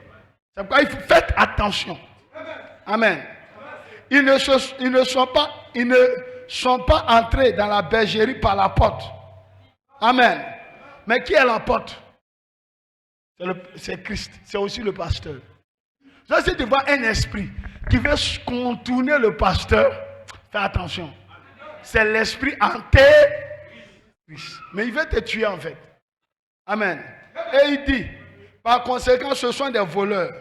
C'est pourquoi il faut faire attention. Amen. Ils ne sont pas entrés dans la bergerie par la porte. Amen. Mais qui est la porte? C'est Christ. C'est aussi le pasteur. Donc, si tu vois un esprit qui veut contourner le pasteur, fais attention. C'est l'esprit Antéchrist. Mais il veut te tuer en fait. Amen. Et il dit, par conséquent, ce sont des voleurs,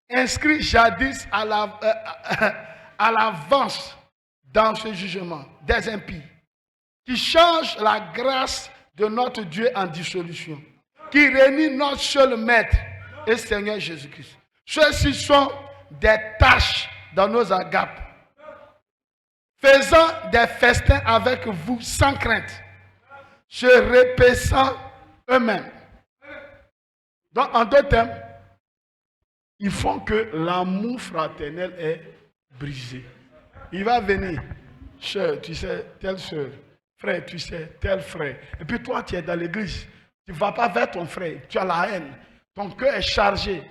inscrits jadis à l'avance dans ce jugement, des impies, qui changent la grâce de notre Dieu en dissolution, qui réunit notre seul Maître et Seigneur Jésus-Christ. Ceux-ci sont des tâches dans nos agapes, faisant des festins avec vous sans crainte, se repaissant eux-mêmes. Donc, en d'autres termes, ils font que l'amour fraternel est brisé. Il va venir, soeur, tu sais, telle soeur, frère, tu sais, tel frère. Et puis toi, tu es dans l'église, tu ne vas pas vers ton frère, tu as la haine, ton cœur est chargé.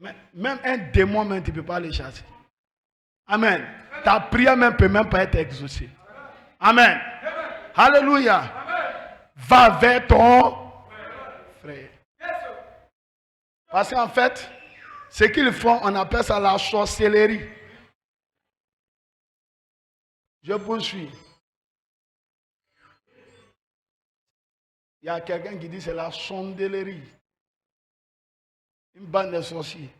Mais même un démon, même, tu ne peux pas le chasser. Amen. Ta prière même ne peut même pas être exaucée. Amen. Alléluia. Va vers ton frère. Parce qu'en fait, ce qu'ils font, on appelle ça la sorcellerie. Je poursuis. Il y a quelqu'un qui dit que c'est la sondellerie. Une bande de sorciers.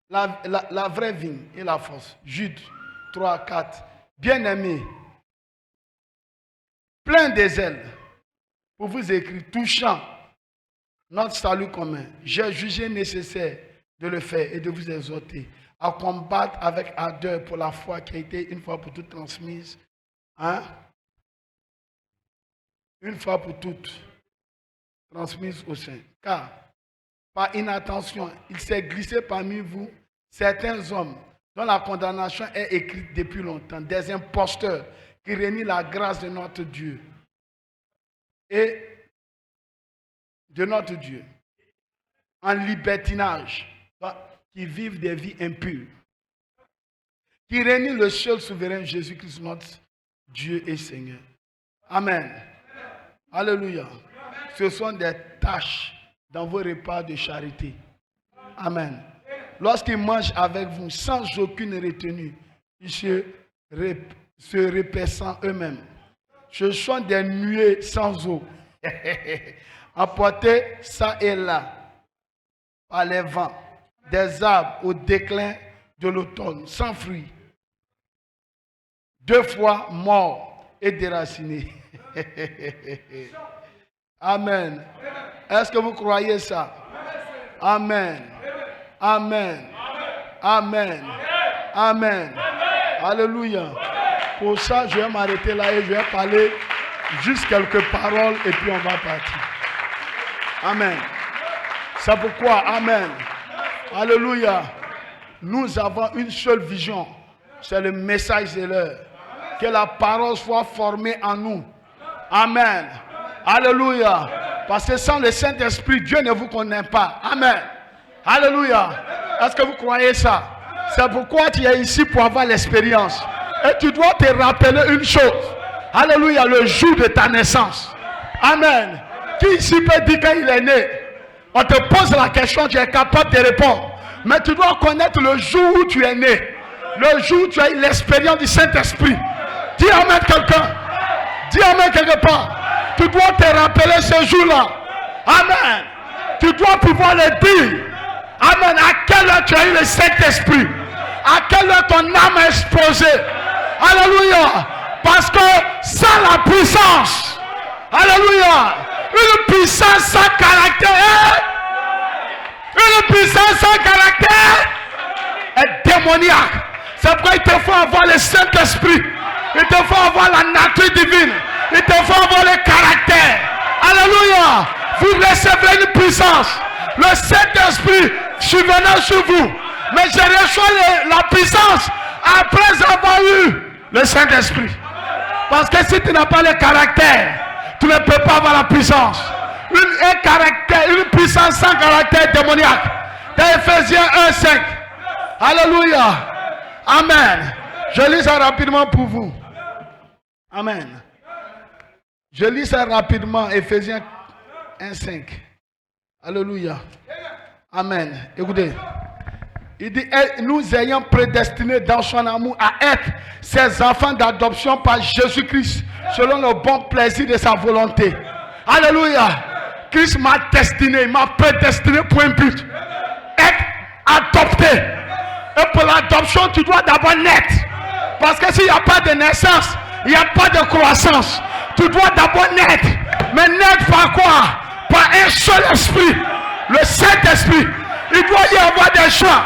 La vraie vigne et la fausse. Jude 3, 4. Bien-aimés, plein des ailes, pour vous écrire, touchant notre salut commun, j'ai jugé nécessaire de le faire et de vous exhorter à combattre avec ardeur pour la foi qui a été une fois pour toutes transmise. Hein? Une fois pour toutes transmise aux saints. Car, par inattention, il s'est glissé parmi vous certains hommes dont la condamnation est écrite depuis longtemps, des imposteurs qui renient la grâce de notre Dieu et de notre Dieu en libertinage, qui vivent des vies impures, qui renient le seul souverain Jésus-Christ, notre Dieu et Seigneur. Amen. Alléluia. Ce sont des tâches dans vos repas de charité. Amen. Lorsqu'ils mangent avec vous sans aucune retenue, ils se repaissant eux-mêmes. Ce sont des nuées sans eau, apportées ça et là par les vents des arbres au déclin de l'automne, sans fruits. 2 fois morts et déracinés. Amen. Est-ce que vous croyez ça? Amen. Amen. Amen. Amen. Alléluia. Pour ça, je vais m'arrêter là et je vais parler juste quelques paroles et puis on va partir. Amen. C'est pourquoi, amen. Alléluia. Nous avons une seule vision. C'est le message de l'heure. Que la parole soit formée en nous. Amen. Alléluia. Parce que sans le Saint-Esprit, Dieu ne vous connaît pas. Amen. Alléluia. Est-ce que vous croyez ça? C'est pourquoi tu es ici pour avoir l'expérience. Et tu dois te rappeler une chose. Alléluia, le jour de ta naissance. Amen. Qui ici peut dire quand il est né? On te pose la question, tu es capable de répondre. Mais tu dois connaître le jour où tu es né. Le jour où tu as eu l'expérience du Saint-Esprit. Dis amen quelqu'un. Dis amen quelque part. Tu dois te rappeler ce jour-là. Amen. Tu dois pouvoir le dire. Amen. À quelle heure tu as eu le Saint-Esprit? À quelle heure ton âme est exposée? Alléluia. Parce que sans la puissance, alléluia, une puissance sans caractère, une puissance sans caractère est démoniaque. C'est pourquoi il te faut avoir le Saint-Esprit. Il te faut avoir la nature divine. Il te faut avoir le caractère. Alléluia. Vous recevez une puissance. Le Saint-Esprit survenant sur vous. Mais je reçois la puissance après avoir eu le Saint-Esprit. Parce que si tu n'as pas le caractère, tu ne peux pas avoir la puissance. Une puissance sans caractère démoniaque. Dans Ephésiens 1:5. Alléluia. Amen. Je lis ça rapidement pour vous. Amen. Je lis ça rapidement. Ephésiens 1:5. Alléluia. Amen. Écoutez. Il dit, nous ayons prédestinés dans son amour à être ses enfants d'adoption par Jésus-Christ, selon le bon plaisir de sa volonté. Alléluia. Christ m'a destiné, m'a prédestiné pour un but. Être adopté. Et pour l'adoption, tu dois d'abord naître. Parce que s'il n'y a pas de naissance, il n'y a pas de croissance. Tu dois d'abord naître. Mais naître par quoi? Par un seul esprit. Le Saint-Esprit. Il doit y avoir des choix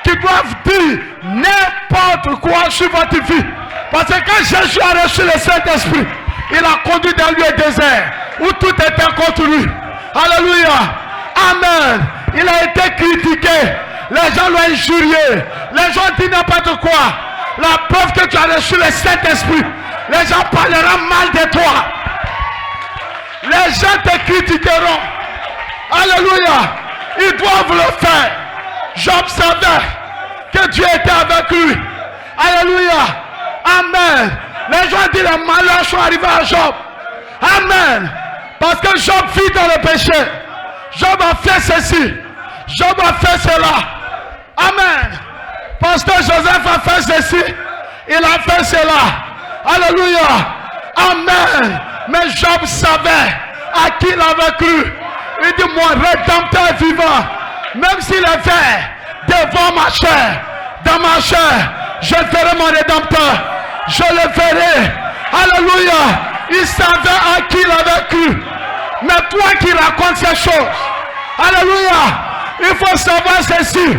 qui doivent dire n'importe quoi sur votre vie. Parce que quand Jésus a reçu le Saint-Esprit, il a conduit dans le lieu désert où tout était contre lui. Alléluia. Amen. Il a été critiqué. Les gens l'ont injurié. Les gens disent n'importe quoi. La preuve que tu as reçu le Saint-Esprit, les gens parleront mal de toi. Les gens te critiqueront. Alléluia. Ils doivent le faire. Job savait que Dieu était avec lui. Alléluia. Amen. Les gens disent les malheurs sont arrivés à Job. Amen. Parce que Job vit dans le péché. Job a fait ceci. Job a fait cela. Amen. Pasteur Joseph a fait ceci. Il a fait cela. Alléluia. Amen. Mais Job savait à qui il avait cru. Il dit, mon rédempteur est vivant. Même s'il est fait devant ma chair, dans ma chair, je ferai mon rédempteur. Je le ferai. Alléluia. Il savait à qui il avait cru. Mais toi qui racontes ces choses, alléluia, il faut savoir ceci.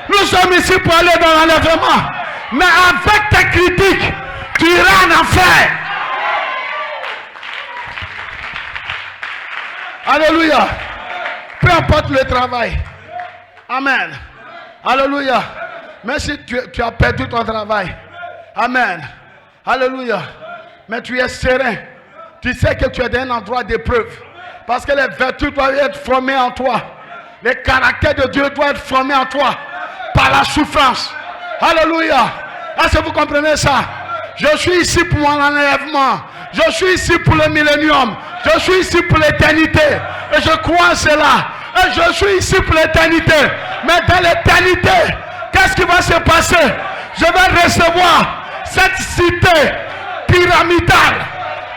Nous sommes ici pour aller dans l'enlèvement. Mais avec tes critiques, tu iras en enfer. Alléluia. Peu importe le travail. Amen. Alléluia. Même si tu as perdu ton travail. Amen. Alléluia. Mais tu es serein. Tu sais que tu es dans un endroit d'épreuve. Parce que les vertus doivent être formées en toi. Le caractère de Dieu doit être formé en toi. Par la souffrance. Alléluia. Est-ce que vous comprenez ça? Je suis ici pour mon enlèvement. Je suis ici pour le millénium. Je suis ici pour l'éternité. Et je crois en cela. Et je suis ici pour l'éternité. Mais dans l'éternité, qu'est-ce qui va se passer? Je vais recevoir cette cité pyramidale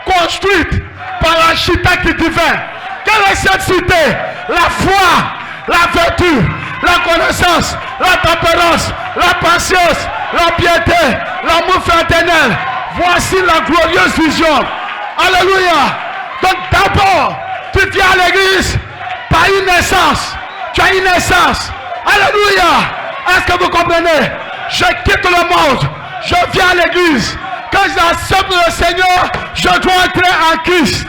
construite par l'architecte divin. Quelle est cette cité? La foi, la vertu, la connaissance, la tempérance, la patience, la piété, l'amour fraternel. Voici la glorieuse vision. Alléluia. Donc d'abord, tu viens à l'église par une naissance. Tu as une naissance. Alléluia. Est-ce que vous comprenez? Je quitte le monde. Je viens à l'église. Quand j'accepte le Seigneur, je dois entrer en Christ.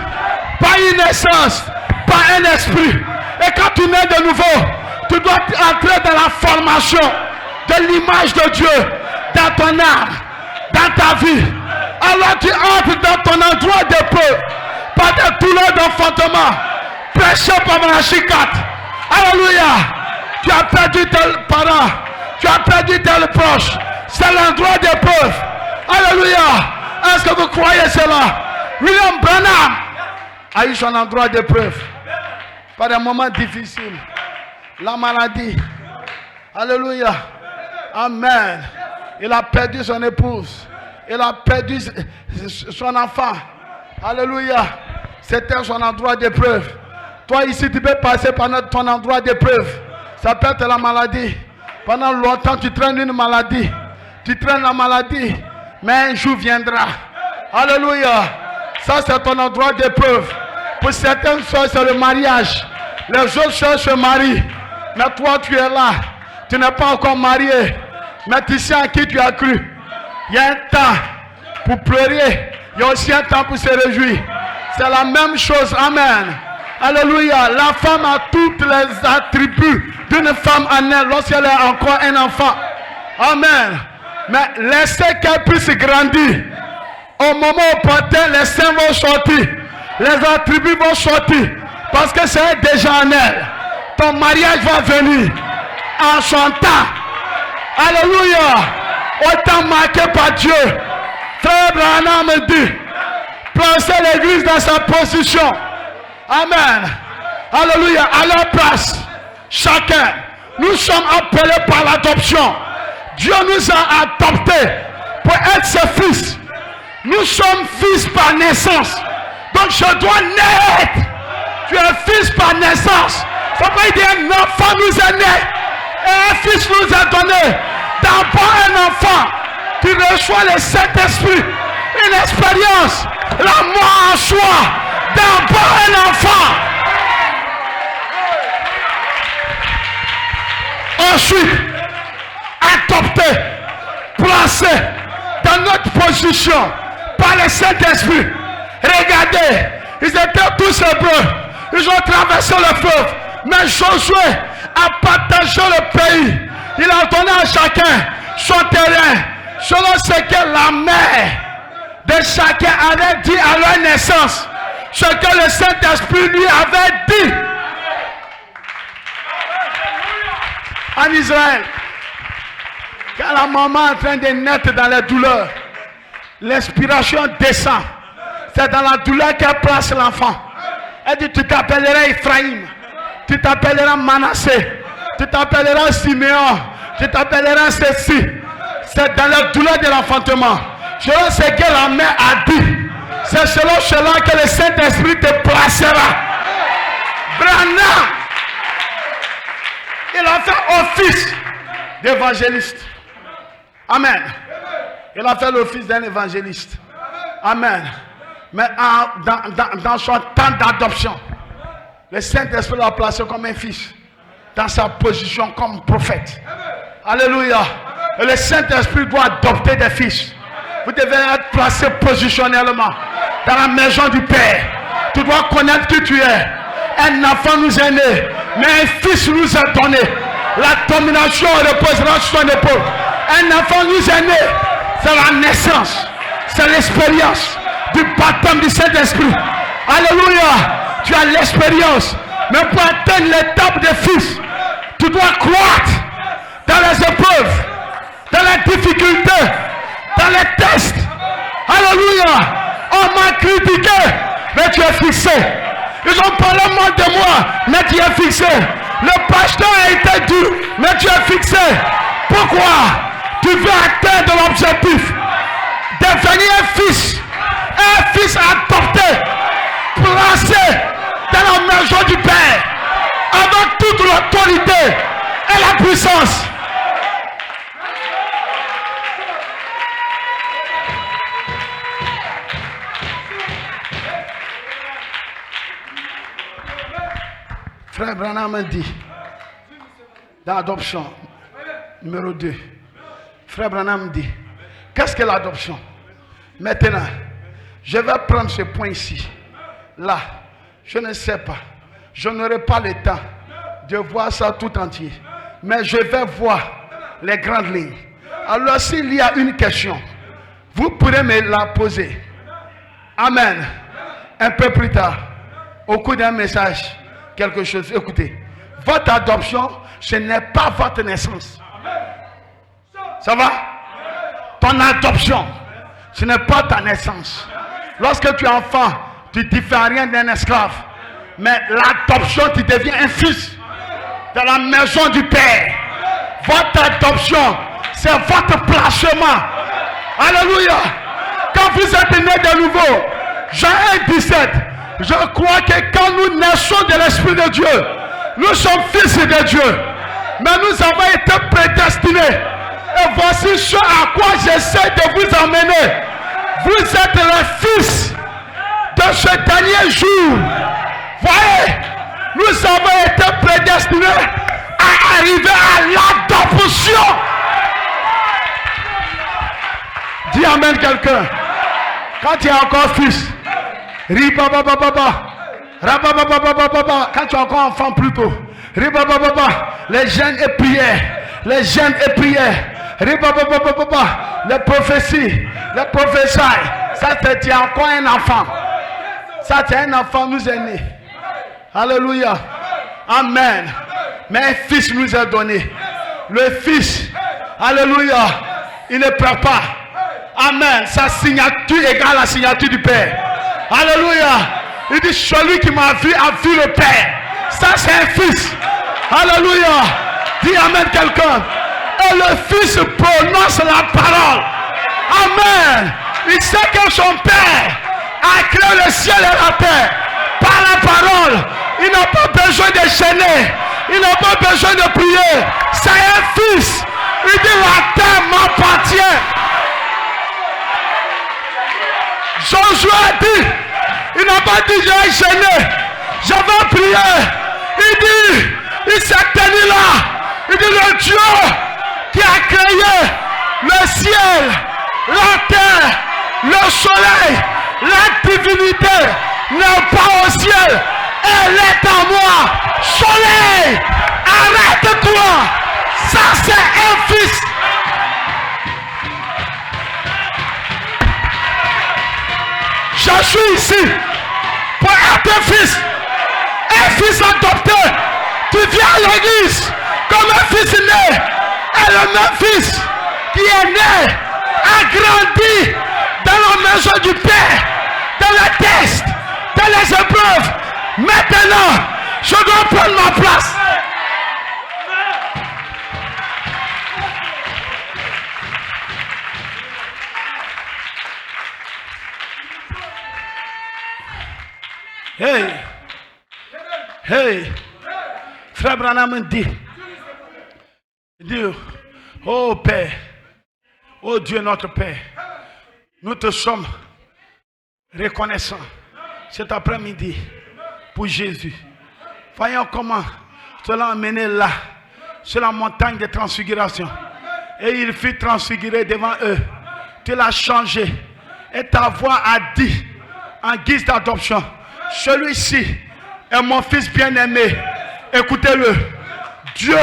Par une naissance, par un esprit. Et quand tu nais de nouveau, tu dois entrer dans la formation de l'image de Dieu dans ton âme, dans ta vie. Alors tu entres dans ton endroit de peu, par des douleurs d'enfantement, prêché par Malachie 4. Alléluia. Tu as perdu tel parent, tu as perdu tel proche. C'est l'endroit d'épreuve. Alléluia. Est-ce que vous croyez cela? William Branham a eu son endroit d'épreuve. Par des moments difficiles. La maladie. Alléluia. Amen. Il a perdu son épouse. Il a perdu son enfant. Alléluia. C'était son endroit d'épreuve. Toi ici, tu peux passer pendant ton endroit d'épreuve. Ça peut être la maladie. Pendant longtemps, tu traînes une maladie. Tu traînes la maladie. Mais un jour viendra. Alléluia. Ça, c'est ton endroit d'épreuve. Pour certaines soeurs, c'est le mariage. Les autres soeurs se marient. Mais toi, tu es là. Tu n'es pas encore marié. Mais tu sais à qui tu as cru. Il y a un temps pour pleurer. Il y a aussi un temps pour se réjouir. C'est la même chose. Amen. Alléluia. La femme a toutes les attributs d'une femme en elle lorsqu'elle est encore un enfant. Amen. Mais laissez qu'elle puisse grandir. Au moment opportun, les seins vont sortir. Les attributs vont sortir. Parce que c'est déjà en elle. Ton mariage va venir en son temps. Alléluia. Autant marqué par Dieu. Frère Branham me dit, placez l'église dans sa position. Amen. Alléluia. À leur place. Chacun. Nous sommes appelés par l'adoption. Dieu nous a adoptés pour être ses fils. Nous sommes fils par naissance. Donc je dois naître. Tu es fils par naissance. Ça veut dire un enfant nous est né. Et un fils nous est donné. D'abord un enfant. Tu reçois le Saint-Esprit. Une expérience. La mort en soi. D'abord un enfant. Ensuite, adopté, placé dans notre position par le Saint-Esprit. Regardez, ils étaient tous hébreux. Ils ont traversé le fleuve. Mais Josué a partagé le pays. Il a donné à chacun son terrain selon ce que la mère de chacun avait dit à leur naissance. Ce que le Saint-Esprit lui avait dit. En Israël, quand la maman est en train de naître dans la douleur, l'inspiration descend. C'est dans la douleur qu'elle place l'enfant. Elle dit, tu t'appelleras Ephraïm, tu t'appelleras Manassé, tu t'appelleras Siméon, tu t'appelleras ceci. C'est dans la douleur de l'enfantement. Selon ce que la mère a dit, c'est selon cela que le Saint-Esprit te placera. Branham, il a fait office d'évangéliste. Amen. Il a fait l'office d'un évangéliste. Amen. Mais dans son temps d'adoption, le Saint-Esprit l'a placé comme un fils. Dans sa position comme prophète. Alléluia. Et le Saint-Esprit doit adopter des fils. Vous devez être placé positionnellement dans la maison du Père. Tu dois connaître qui tu es. Un enfant nous est né, mais un fils nous est donné. La domination reposera sur son épaule. Un enfant nous est né. C'est la naissance. C'est l'expérience du baptême du Saint-Esprit. Alléluia. Tu as l'expérience. Mais pour atteindre l'étape de fils, tu dois croître dans les épreuves, dans les difficultés, dans les tests. Alléluia. On m'a critiqué, mais tu es fixé. Ils ont parlé mal de moi, mais tu es fixé. Le pasteur a été dur, mais tu es fixé. Pourquoi? Tu veux atteindre l'objectif. Devenir un fils adopté, placé dans la maison du Père, avec toute l'autorité et la puissance. Frère Branham dit, dans l'adoption, numéro 2, Frère Branham dit, qu'est-ce que l'adoption? Maintenant, je vais prendre ce point ici. Là, je ne sais pas. Je n'aurai pas le temps de voir ça tout entier. Mais je vais voir les grandes lignes. Alors, s'il y a une question, vous pourrez me la poser. Amen. Un peu plus tard, au cours d'un message, quelque chose. Écoutez, votre adoption, ce n'est pas votre naissance. Ça va? Ton adoption, ce n'est pas ta naissance. Lorsque tu es enfant, tu ne diffères rien d'un esclave. Mais l'adoption, tu deviens un fils de la maison du Père. Votre adoption, c'est votre placement. Alléluia. Quand vous êtes né de nouveau, Jean 1,17, je crois que quand nous naissons de l'Esprit de Dieu, nous sommes fils de Dieu. Mais nous avons été prédestinés. Et voici ce à quoi j'essaie de vous emmener. Vous êtes les fils de ce dernier jour. Voyez, nous avons été prédestinés à arriver à l'adoption. Dis amen quelqu'un. Quand tu es encore fils, quand tu es encore enfant plutôt, les jeunes et prières, les jeunes et prières, les prophéties, les prophéties, ça tu es encore un enfant. Ça tu es un enfant, nous est né. Alléluia. Amen. Mais un fils nous est donné. Le fils, alléluia, il ne perd pas. Amen. Sa signature égale la signature du Père. Alléluia. Il dit, celui qui m'a vu a vu le Père. Ça c'est un fils. Alléluia. Dis amen quelqu'un. Et le fils prononce la parole. Amen. Il sait que son Père a créé le ciel et la terre. Par la parole. Il n'a pas besoin de gêner. Il n'a pas besoin de prier. C'est un fils. Il dit, la terre m'appartient. Josué a dit, il n'a pas dit j'ai gêné, j'avais prié. Il dit, il s'est tenu là. Il dit, le Dieu qui a créé le ciel, la terre, le soleil, la divinité n'est pas au ciel, elle est en moi. Soleil, arrête-toi. Ça c'est un fils. Je suis ici pour être un fils adopté. Tu viens à l'église comme un fils né. Et le même fils qui est né a grandi dans la maison du Père, dans les tests, dans les épreuves. Maintenant, je dois prendre ma place. Hey, hey, Frère Branham dit, oh Père, oh Dieu notre Père, nous te sommes reconnaissants cet après-midi pour Jésus. Voyons comment cela a mené là, sur la montagne de transfiguration. Et il fut transfiguré devant eux. Tu l'as changé. Et ta voix a dit, en guise d'adoption, celui-ci est mon fils bien-aimé. Écoutez-le. Dieu,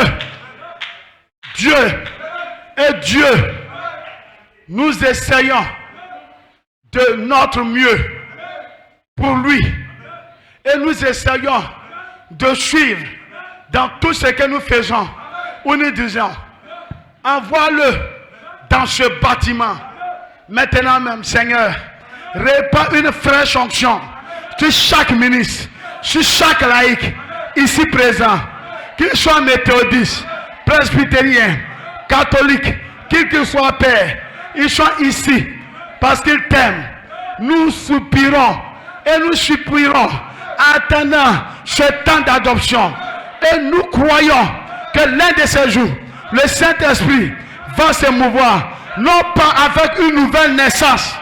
nous essayons de notre mieux pour lui. Et nous essayons de suivre dans tout ce que nous faisons. Où nous disons, envoie-le dans ce bâtiment. Maintenant même, Seigneur, répands une fraîche onction sur chaque ministre, sur chaque laïc ici présent, qu'il soit méthodiste, presbytérien, catholique, qu'il soit père, ils sont ici parce qu'ils t'aiment. Nous soupirons et nous suppirons attendant ce temps d'adoption. Et nous croyons que que l'un de ces jours, le Saint-Esprit va se mouvoir, non pas avec une nouvelle naissance.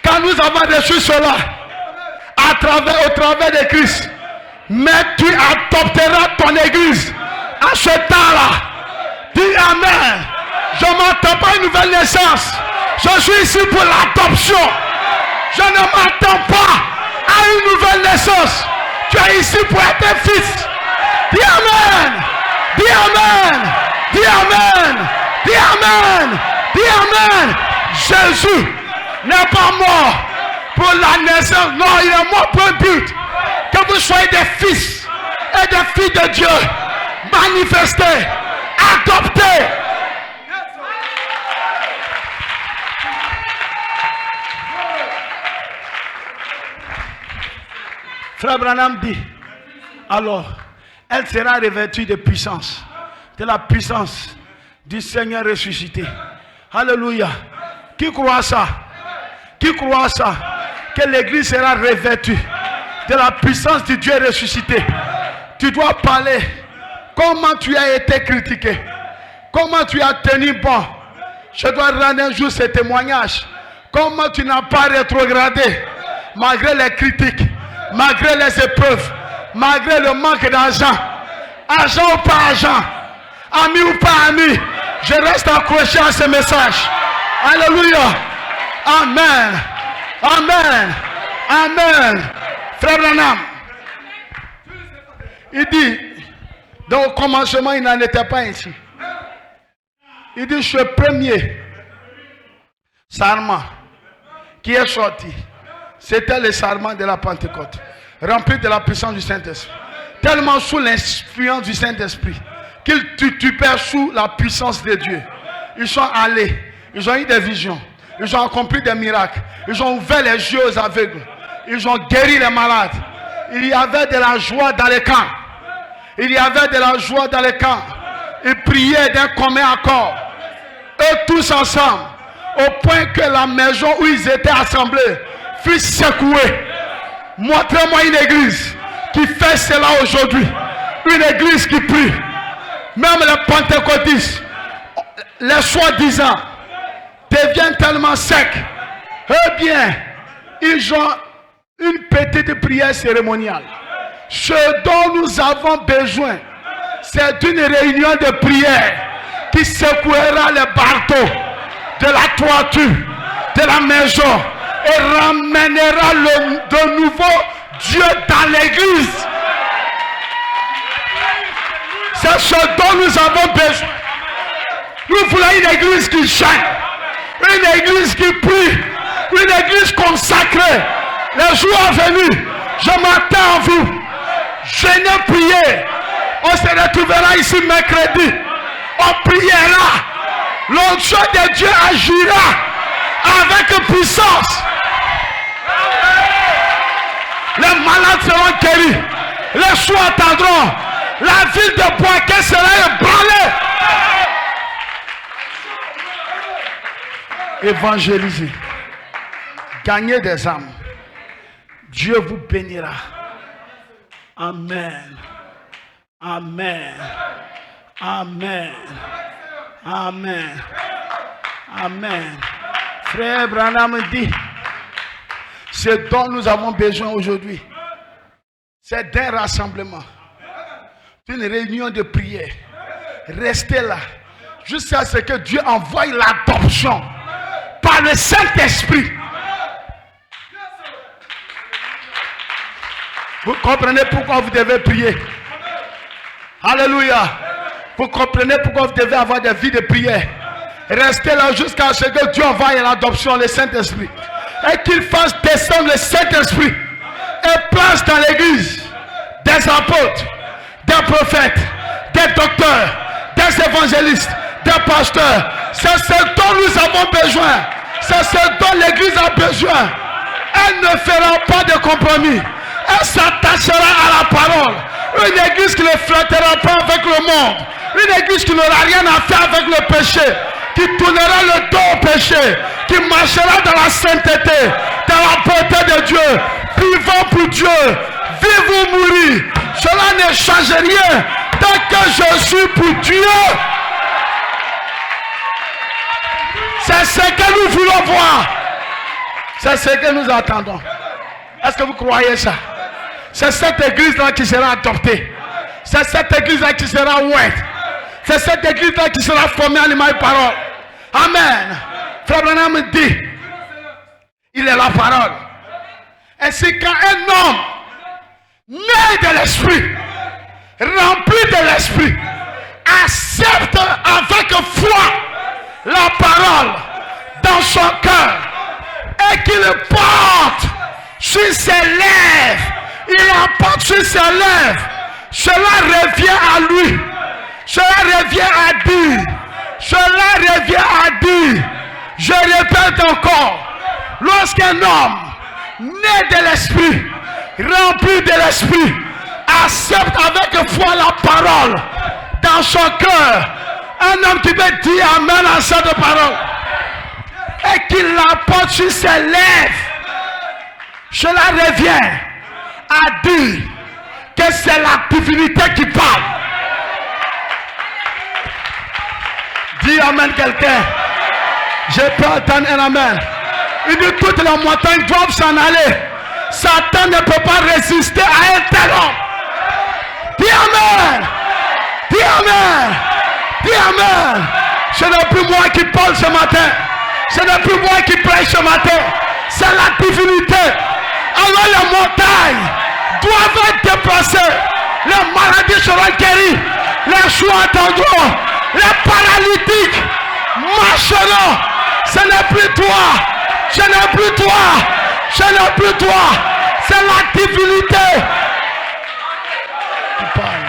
Quand nous avons reçu cela, au travers de Christ, mais tu adopteras ton église à ce temps-là. Dis Amen. Je ne m'attends pas à une nouvelle naissance. Je suis ici pour l'adoption. Je ne m'attends pas à une nouvelle naissance. Tu es ici pour être un fils. Dis Amen. Dis Amen. Dis Amen. Dis Amen. Dis Amen. Jésus n'est pas mort pour la naissance. Non, il est mort pour un but. Que vous soyez des fils et des filles de Dieu. Manifestés. Adoptés. Frère Branham dit, alors, elle sera revêtue de puissance, de la puissance du Seigneur ressuscité. Alléluia. Qui croit ça? Qui croit ça? Que l'église sera revêtue de la puissance du Dieu ressuscité. Tu dois parler comment tu as été critiqué, comment tu as tenu bon. Je dois rendre un jour ce témoignage. Comment tu n'as pas rétrogradé malgré les critiques, malgré les épreuves, malgré le manque d'argent. Argent ou pas argent, ami ou pas ami, je reste accroché à ce message. Alléluia. Amen. Amen. Amen. Frère Branham, il dit, donc au commencement, il n'en était pas ainsi. Il dit, ce premier sarment qui est sorti, c'était le sarment de la Pentecôte, rempli de la puissance du Saint-Esprit. Tellement sous l'influence du Saint-Esprit qu'ils titubèrent sous la puissance de Dieu. Ils sont allés, ils ont eu des visions, ils ont accompli des miracles, ils ont ouvert les yeux aux aveugles, ils ont guéri les malades. Il y avait de la joie dans les camps. Il y avait de la joie dans les camps. Ils priaient d'un commun accord. Eux tous ensemble, au point que la maison où ils étaient assemblés fut secouée. Montrez-moi une église qui fait cela aujourd'hui. Une église qui prie. Même les pentecôtistes, les soi-disant, deviennent tellement secs. Eh bien, ils ont une petite prière cérémoniale. Ce dont nous avons besoin, c'est une réunion de prière qui secouera les bardeaux de la toiture, de la maison, et ramènera de nouveau Dieu dans l'église. C'est ce dont nous avons besoin. Nous voulons une église qui chante, une église qui prie, une église consacrée. Les jours à venir, je m'attends à vous. Venez prier. On se retrouvera ici mercredi. On priera. L'onction de Dieu agira avec puissance. Les malades seront guéris. Les soins attendront. La ville de Boaké sera ébranlée. Évangéliser. Gagner des âmes. Dieu vous bénira. Amen. Amen. Amen. Amen. Amen. Frère Branham dit, ce dont nous avons besoin aujourd'hui, c'est d'un rassemblement, d'une réunion de prière. Restez là, jusqu'à ce que Dieu envoie l'adoption par le Saint-Esprit. Vous comprenez pourquoi vous devez prier. Alléluia. Vous comprenez pourquoi vous devez avoir des vies de prière. Restez là jusqu'à ce que Dieu envoie l'adoption, le Saint-Esprit. Et qu'il fasse descendre le Saint-Esprit. Et place dans l'église des apôtres, des prophètes, des docteurs, des évangélistes, des pasteurs. C'est ce dont nous avons besoin. C'est ce dont l'église a besoin. Elle ne fera pas de compromis. Elle s'attachera à la parole. Une église qui ne flattera pas avec le monde. Une église qui n'aura rien à faire avec le péché. Qui tournera le dos au péché. Qui marchera dans la sainteté. Dans la beauté de Dieu. Vivons pour Dieu. Vivons ou mourir. Cela ne change rien tant que je suis pour Dieu, c'est ce que nous voulons voir. C'est ce que nous attendons. Est-ce que vous croyez ça? C'est cette église-là qui sera adoptée. C'est cette église-là qui sera ouette. C'est cette église-là qui sera formée à l'image de parole. Amen. Frère Branham me dit, il est la parole. Ainsi qu'un homme né de l'esprit, rempli de l'esprit, accepte avec foi la parole dans son cœur et qu'il porte sur ses lèvres. Il la porte sur ses lèvres. Cela revient à lui. Cela revient à dire. Cela revient à dire. Je répète encore. Lorsqu'un homme né de l'esprit, rempli de l'esprit, accepte avec foi la parole dans son cœur, un homme qui veut dire amen à cette parole et qu'il la porte sur ses lèvres, cela revient à dire que c'est la divinité qui parle. Dis amen quelqu'un. Je peux entendre un amen. Il dit toutes les montagnes doivent s'en aller. Satan ne peut pas résister à un tel homme. Dis amen. Dis amen. Dis amen. Ce n'est plus moi qui parle ce matin. Ce n'est plus moi qui prêche ce matin. C'est la divinité. Alors les montagnes doivent être déplacées. Les maladies seront guéries. Les sourds entendront. Les paralytiques marcheront. Ce n'est plus toi. Ce n'est plus toi. Ce n'est plus toi. C'est la divinité qui parle.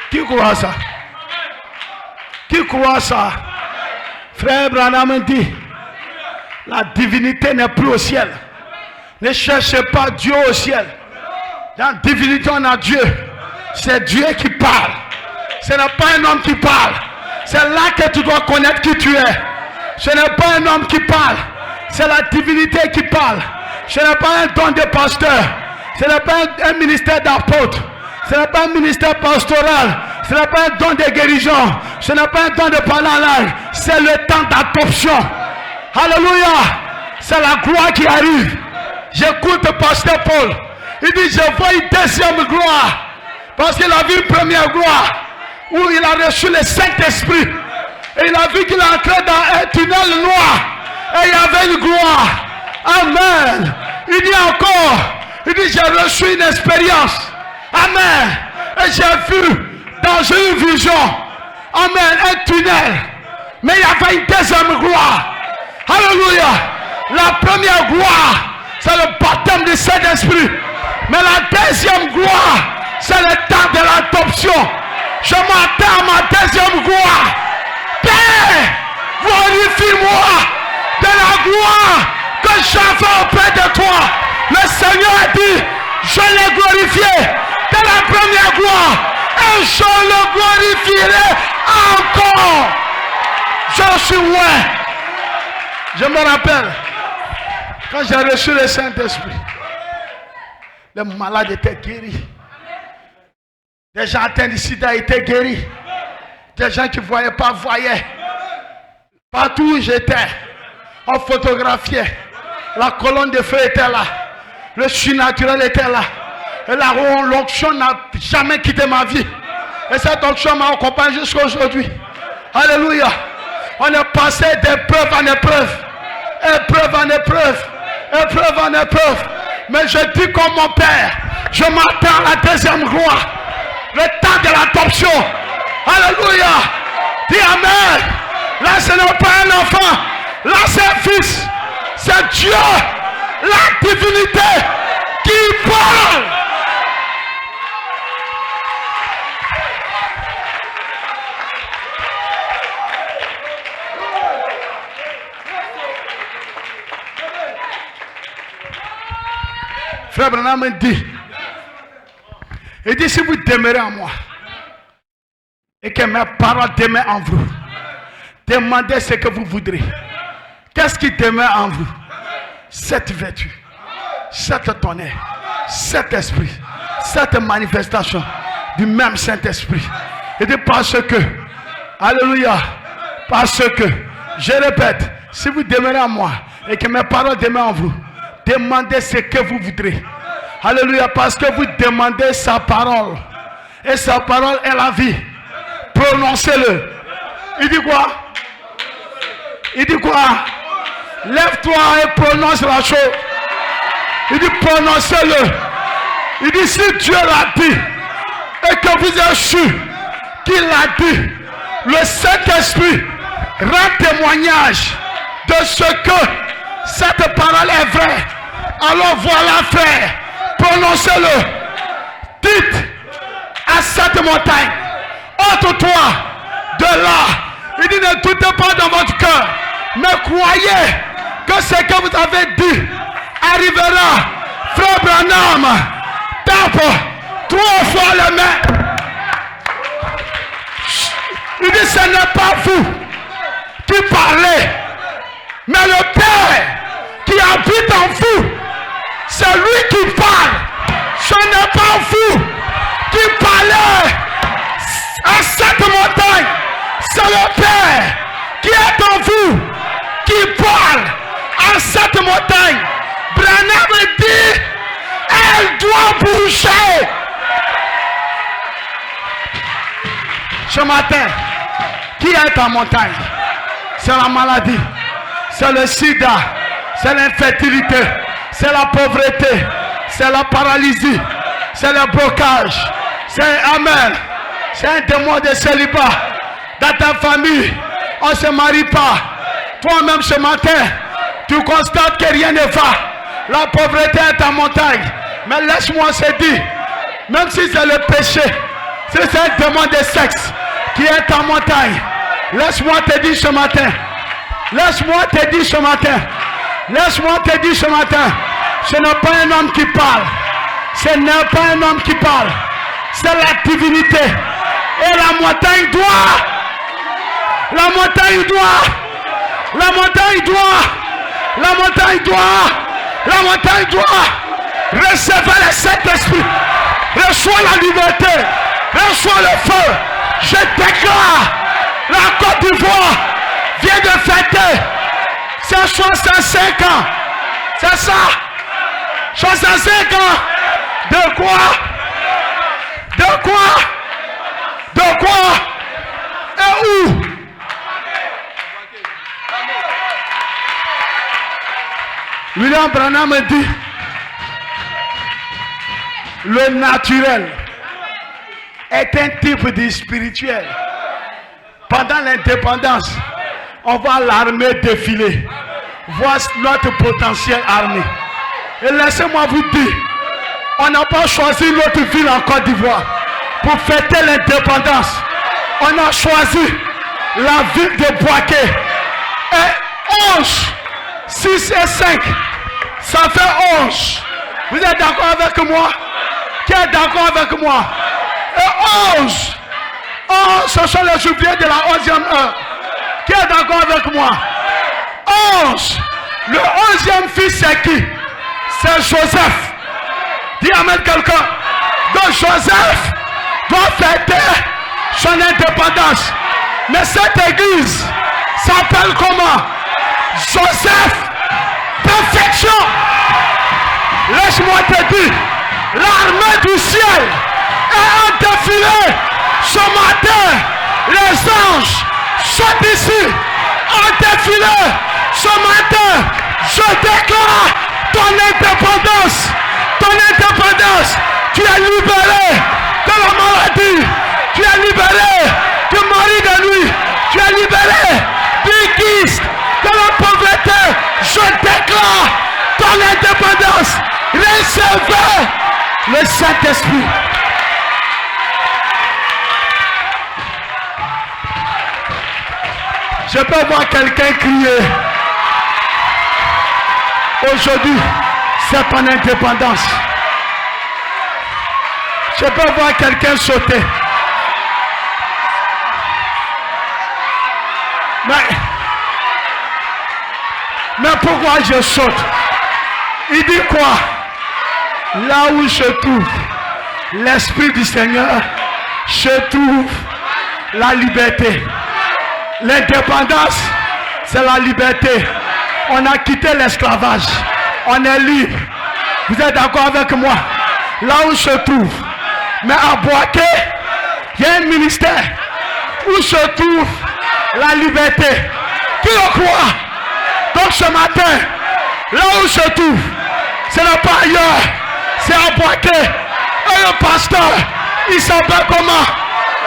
Qui croit ça? Qui croit ça? Frère Branham dit, la divinité n'est plus au ciel. Ne cherchez pas Dieu au ciel. Dans la divinité, on a Dieu. C'est Dieu qui parle. Ce n'est pas un homme qui parle. C'est là que tu dois connaître qui tu es. Ce n'est pas un homme qui parle. C'est la divinité qui parle. Ce n'est pas un don de pasteur. Ce n'est pas un ministère d'apôtre. Ce n'est pas un ministère pastoral. Ce n'est pas un don de guérison. Ce n'est pas un don de parler en langue. C'est le temps d'adoption. Alléluia. C'est la gloire qui arrive. J'écoute le pasteur Paul. Il dit, je vois une deuxième gloire. Parce qu'il a vu une première gloire où il a reçu le Saint-Esprit. Et il a vu qu'il est entré dans un tunnel noir. Et il y avait une gloire. Amen. Il dit encore, il dit, j'ai reçu une expérience. Amen. Et j'ai vu dans une vision, amen, un tunnel. Mais il y avait une deuxième gloire. Alléluia. La première gloire, c'est le baptême du Saint-Esprit. Mais la deuxième gloire, c'est le temps de l'adoption. Je m'attends à ma deuxième gloire. Père, glorifie-moi de la gloire que j'avais auprès de toi. Le Seigneur a dit, je l'ai glorifié de la première gloire. Et je le glorifierai encore. Je suis loin. Je me rappelle, quand j'ai reçu le Saint-Esprit, les malades étaient guéris. Des gens atteints du sida étaient guéris. Des gens qui ne voyaient pas voyaient. Partout où j'étais, on photographiait. La colonne de feu était là. Le surnaturel était là. Et l'onction n'a jamais quitté ma vie. Et cette onction m'a accompagné jusqu'à aujourd'hui. Alléluia. On est passé d'épreuve en épreuve. Épreuve en épreuve. Épreuve en épreuve. Mais je dis comme mon Père, je m'attends à la deuxième gloire. Le temps de l'adoption. Alléluia. Dis amen. Là, ce n'est pas un enfant. Là, c'est un fils. C'est Dieu. La divinité qui parle. Frère Branham me dit, il dit, si vous demeurez en moi et que mes paroles demeurent en vous, demandez ce que vous voudrez. Qu'est-ce qui demeure en vous? Cette vertu. cet tonnerre, cet esprit, cette manifestation du même Saint-Esprit. Et dit parce que, alléluia, parce que, je répète, si vous demeurez en moi et que mes paroles demeurent en vous, demandez ce que vous voudrez. Alléluia, parce que vous demandez sa parole. Et sa parole est la vie. Prononcez-le. Il dit quoi? Il dit quoi? Lève-toi et prononce la chose. Il dit prononcez-le. Il dit si Dieu l'a dit et que vous avez su qu'il l'a dit, le Saint-Esprit rend témoignage de ce que cette parole est vraie. Alors voilà, frère, prononcez-le. Dites à cette montagne, ôte-toi de là. Il dit ne doutez pas dans votre cœur, mais croyez que ce que vous avez dit arrivera. Frère Branham, tape 3 fois les mains. Il dit ce n'est pas vous qui parlez, mais le Père qui habite en vous. C'est lui qui parle. Ce n'est pas vous qui parlez à cette montagne. C'est le Père qui est en vous qui parle à cette montagne. Branham dit, elle doit bouger. Ce matin, qui est ta montagne? C'est la maladie, c'est le sida, c'est l'infertilité, c'est la pauvreté, c'est la paralysie, c'est le blocage, c'est amen, c'est un démon de célibat. Dans ta famille, on ne se marie pas. Toi-même ce matin, tu constates que rien ne va. La pauvreté est ta montagne. Mais laisse-moi te dire, même si c'est le péché, si c'est un démon de sexe qui est ta montagne, laisse-moi te dire ce matin, laisse-moi te dire ce matin, laisse-moi te dire ce matin, ce n'est pas un homme qui parle, ce n'est pas un homme qui parle, c'est la divinité. Et la montagne doit, la montagne doit, la montagne doit, la montagne doit, la montagne doit recevoir le Saint-Esprit. Reçois la liberté, reçois le feu. Je déclare, la Côte d'Ivoire vient de fêter ses 65 ans. C'est ça? 65 ans. De quoi? De quoi? De quoi? Et où? William Branham me dit, le naturel est un type de spirituel. Pendant l'indépendance, on voit l'armée défiler. Voici notre potentiel armée. Et laissez-moi vous dire, on n'a pas choisi notre ville en Côte d'Ivoire pour fêter l'indépendance. On a choisi la ville de Boaké. Et 11, 6 et 5, ça fait 11. Vous êtes d'accord avec moi? Qui est d'accord avec moi? Et 11, ce sont les ouvriers de la 11e heure. Qui est d'accord avec moi? 11, le 11e fils c'est qui? C'est Joseph. Dis amen quelqu'un. Donc Joseph doit fêter son indépendance. Mais cette église s'appelle comment? Joseph Perfection. Laisse-moi te dire, l'armée du ciel est en défilé ce matin. Les anges sont ici en défilé ce matin. Je déclare ton indépendance. Ton indépendance. Tu es libéré de la maladie. Tu es libéré du mari de lui. Tu es libéré du kyste, de la pauvreté. Je déclare ton indépendance. Recevez le Saint-Esprit. Je peux voir quelqu'un crier. Aujourd'hui, c'est ton indépendance. Je peux voir quelqu'un sauter. Mais pourquoi je saute? Il dit quoi? Là où je trouve l'Esprit du Seigneur, je trouve la liberté. L'indépendance, c'est la liberté. On a quitté l'esclavage. On est libre. Vous êtes d'accord avec moi? Là où je trouve. Mais à Boaké, il y a un ministère où je trouve la liberté. Qui le croit? Donc ce matin, là où je trouve, ce n'est pas ailleurs, c'est à Boaké. Et le pasteur, il s'appelle comment?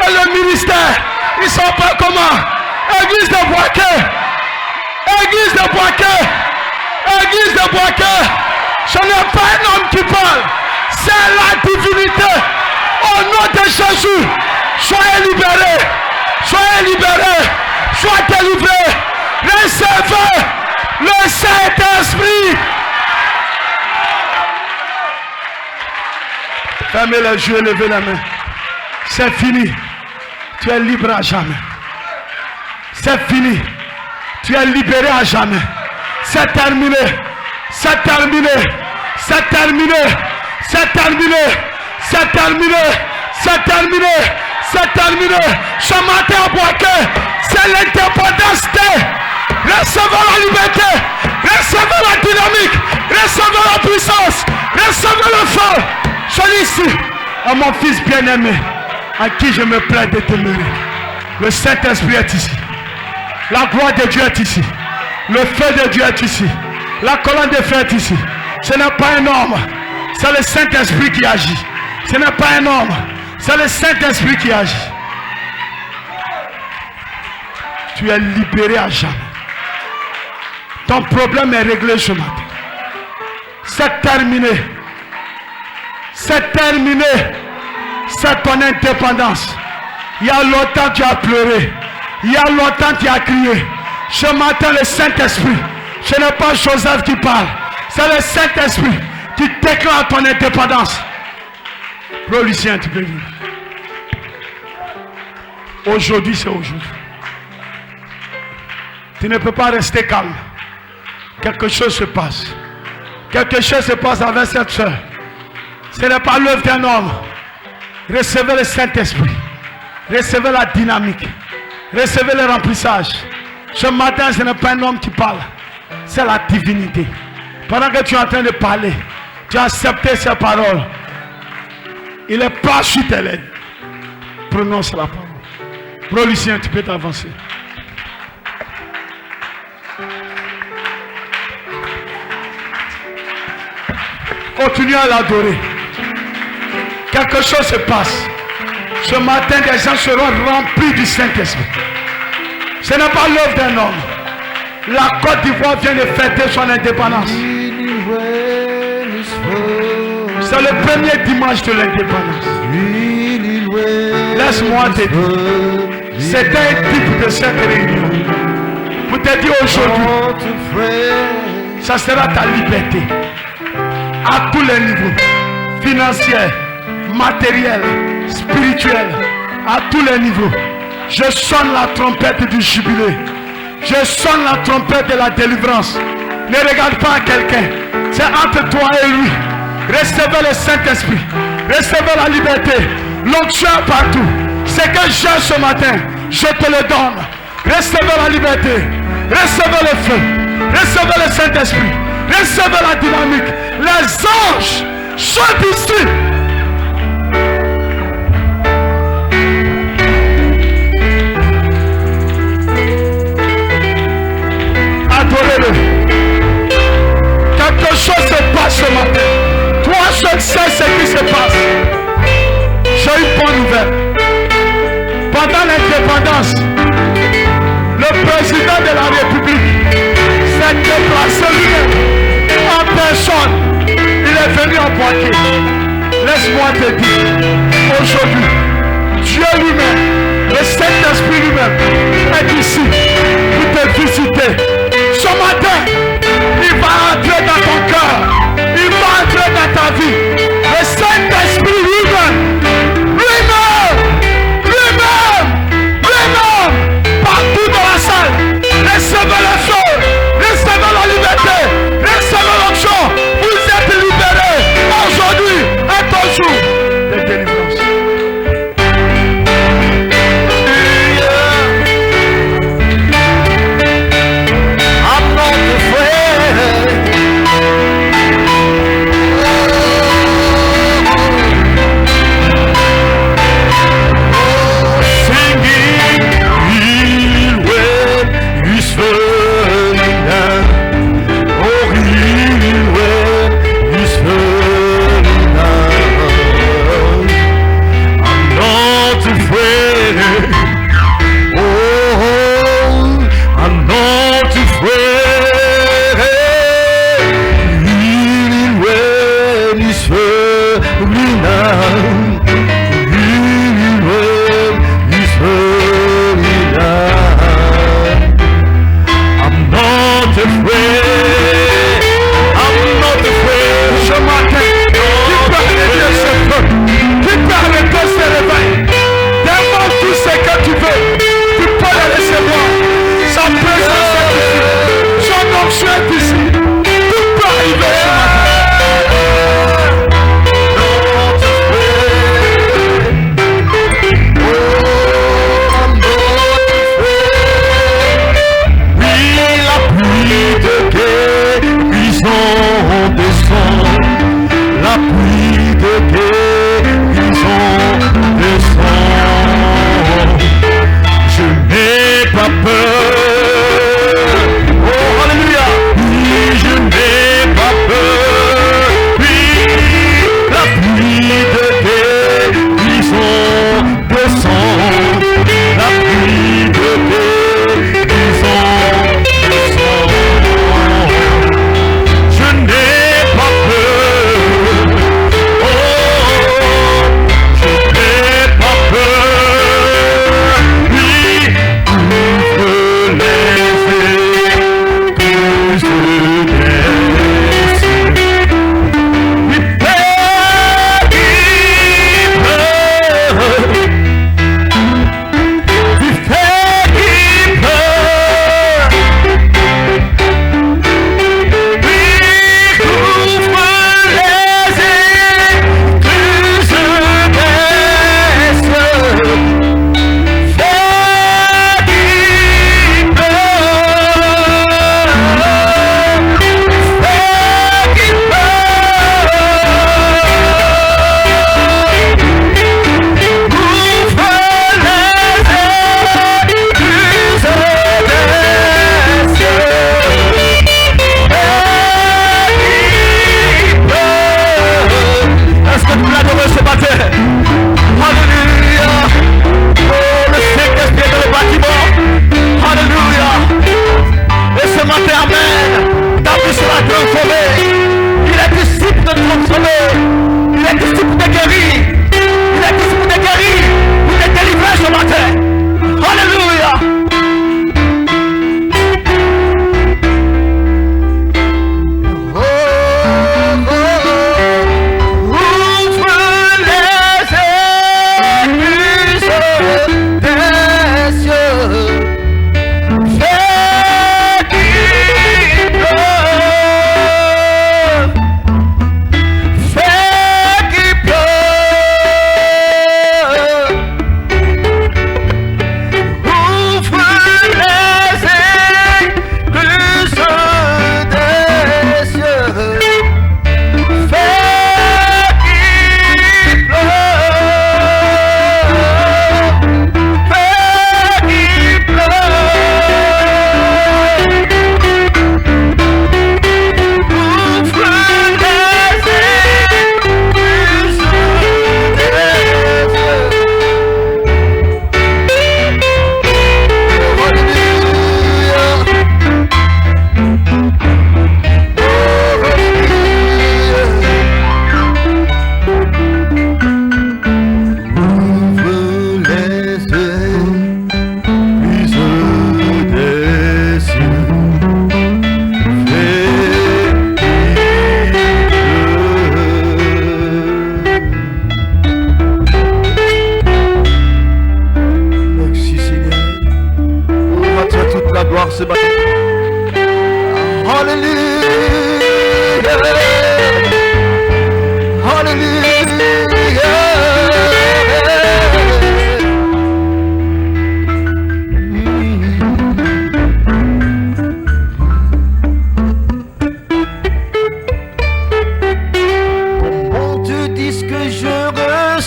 Et le ministère, il s'appelle comment? Église de Boaké. Église de Boaké. Église de Boaké. Ce n'est pas un homme qui parle, c'est la divinité. Au nom de Jésus, soyez libérés. Soyez libérés. Soyez délivrés. Recevez le Saint-Esprit. Fermez les yeux, levez les mains. C'est fini. Tu es libre à jamais. C'est fini. Tu es libéré à jamais. C'est terminé. C'est terminé. C'est terminé. C'est terminé. C'est terminé. C'est terminé. C'est terminé. Ce matin à Boaké, c'est l'indépendance. Recevez la liberté. Recevez la dynamique. Recevez la puissance. Recevez le feu. Celui-ci est mon fils bien-aimé, à qui je me plais de demeurer. Le Saint-Esprit est ici. La gloire de Dieu est ici. Le feu de Dieu est ici. La colonne de feu est ici. Ce n'est pas un homme. C'est le Saint-Esprit qui agit. Ce n'est pas un homme. C'est le Saint-Esprit qui agit. Tu es libéré à jamais. Ton problème est réglé ce matin. C'est terminé. C'est terminé. C'est ton indépendance. Il y a longtemps tu as pleuré. Il y a longtemps tu as crié. Ce matin le Saint-Esprit, ce n'est pas Joseph qui parle. C'est le Saint-Esprit qui déclare ton indépendance. Bro Lucien, tu peux venir. Aujourd'hui c'est aujourd'hui. Tu ne peux pas rester calme. Quelque chose se passe. Quelque chose se passe avec cette soeur. Ce n'est pas l'œuvre d'un homme. Recevez le Saint-Esprit. Recevez la dynamique. Recevez le remplissage. Ce matin, ce n'est pas un homme qui parle. C'est la divinité. Pendant que tu es en train de parler, tu as accepté ces paroles. Il est pas sur tes lèvres. Prononce la parole. Bro Lucien, tu peux t'avancer. Continue à l'adorer. Quelque chose se passe. Ce matin, des gens seront remplis du Saint-Esprit. Ce n'est pas l'œuvre d'un homme. La Côte d'Ivoire vient de fêter son indépendance. C'est le premier dimanche de l'indépendance. Laisse-moi te dire. C'est un type de cette réunion. Pour te dire aujourd'hui, ça sera ta liberté. À tous les niveaux. Financier, matériel, spirituel, à tous les niveaux. Je sonne la trompette du jubilé. Je sonne la trompette de la délivrance. Ne regarde pas à quelqu'un. C'est entre toi et lui. Recevez le Saint-Esprit. Recevez la liberté. L'onction partout. Ce que j'ai ce matin, je te le donne. Recevez la liberté. Recevez le feu. Recevez le Saint-Esprit. Recevez la dynamique. Les anges sont ici. Adorez-le. Quelque chose se passe ce matin. Toi seul sais ce qui se passe. J'ai une bonne nouvelle. Pendant l'indépendance, le président de la République s'est déplacé lui-même en personne. Il est venu en Boaké. Laisse-moi te dire, aujourd'hui, Dieu lui-même, le Saint-Esprit lui-même, est ici pour te visiter. Ce matin, il va entrer dans ton cœur. Il va entrer dans ta vie. Le Saint-Esprit lui-même, partout dans la salle. Recevez le feu. Recevez la liberté. Recevez l'onction. Vous êtes libérés. Aujourd'hui,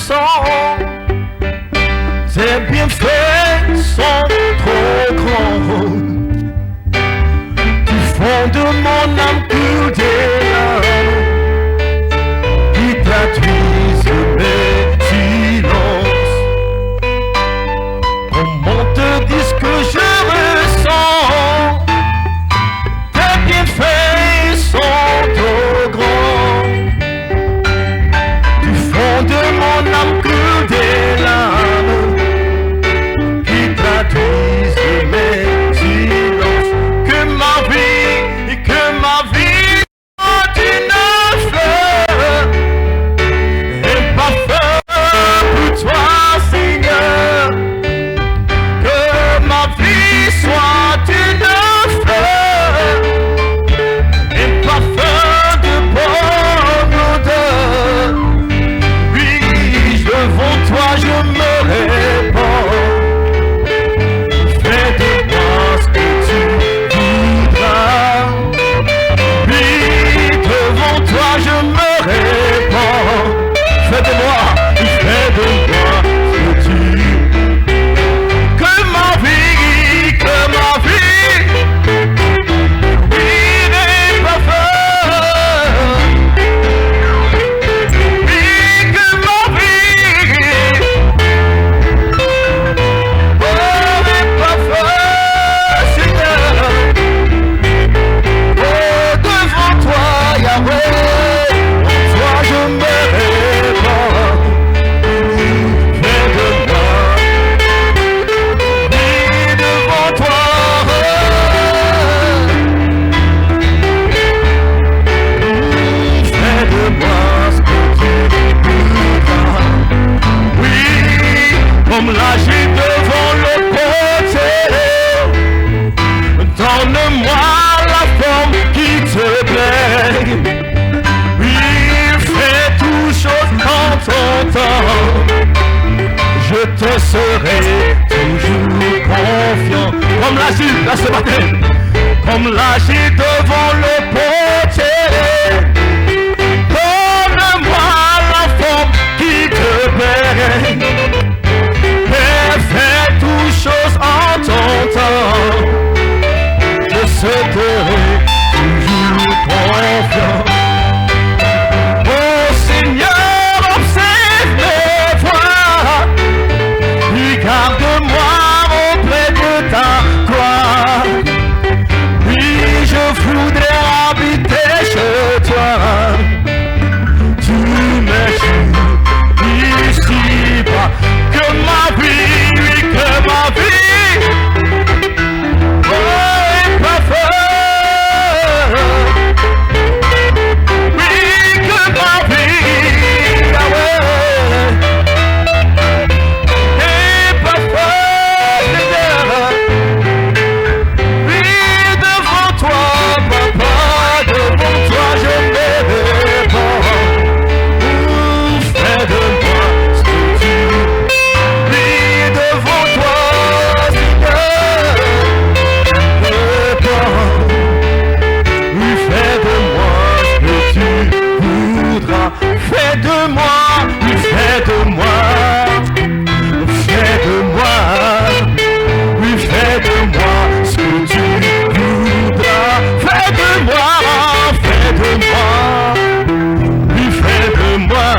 ressens. Tes bienfaits sont trop grands. Du fond de mon âme coule des larmes qui traduisent mes silences. Comment te dire ce que je ressens? Tes bienfaits sont trop grands. Du fond de mon âme coule des larmes qui traduisent mes silences. Que ma vie soit une fleur, un parfum pour toi, Seigneur. Que ma vie soit une fleur, un parfum de bonne odeur. Oui, devant toi je me répands. Fais de moi ce que tu voudras. Oui, devant toi je me répands. Fais de moi ce que tu. Que ma vie, oui, n'est pas fort. Oui, que ma vie, oh, n'est pas fort, Seigneur. Oh, devant toi, Yahweh, toi je me répands. Fais de moi, oui, devant toi. Fais de moi ce que tu voudras. Oui, comme l'âge devant le potier. Donne-moi la forme qui te plaît. Oui, fais toutes choses en ton temps. Je te serai toujours confiant. Comme l'agile, là ce matin. Comme l'agile devant le potier. Donne-moi la forme qui te plaît. Et fais toutes choses en ton temps. Je serai toujours confiant. Oh Seigneur, observe mes voies. Regarde-moi auprès de ta gloire. Oui, je voudrais habiter chez toi. Tu m'es ici-bas. Que ma vie, oui, que ma vie, oh, est parfaite. Oui, que ma vie, Yahweh, est parfaite, Seigneur. Oui, devant toi, Papa, devant toi, je me répands. Fais de moi ce que tu. Oui, devant toi, Seigneur, répands. Oui, fais de moi ce que tu voudras. Fais de moi, oui, fais de moi. Fais de moi, oui, fais de moi ce que tu voudras. Fais de moi, oui, fais de moi,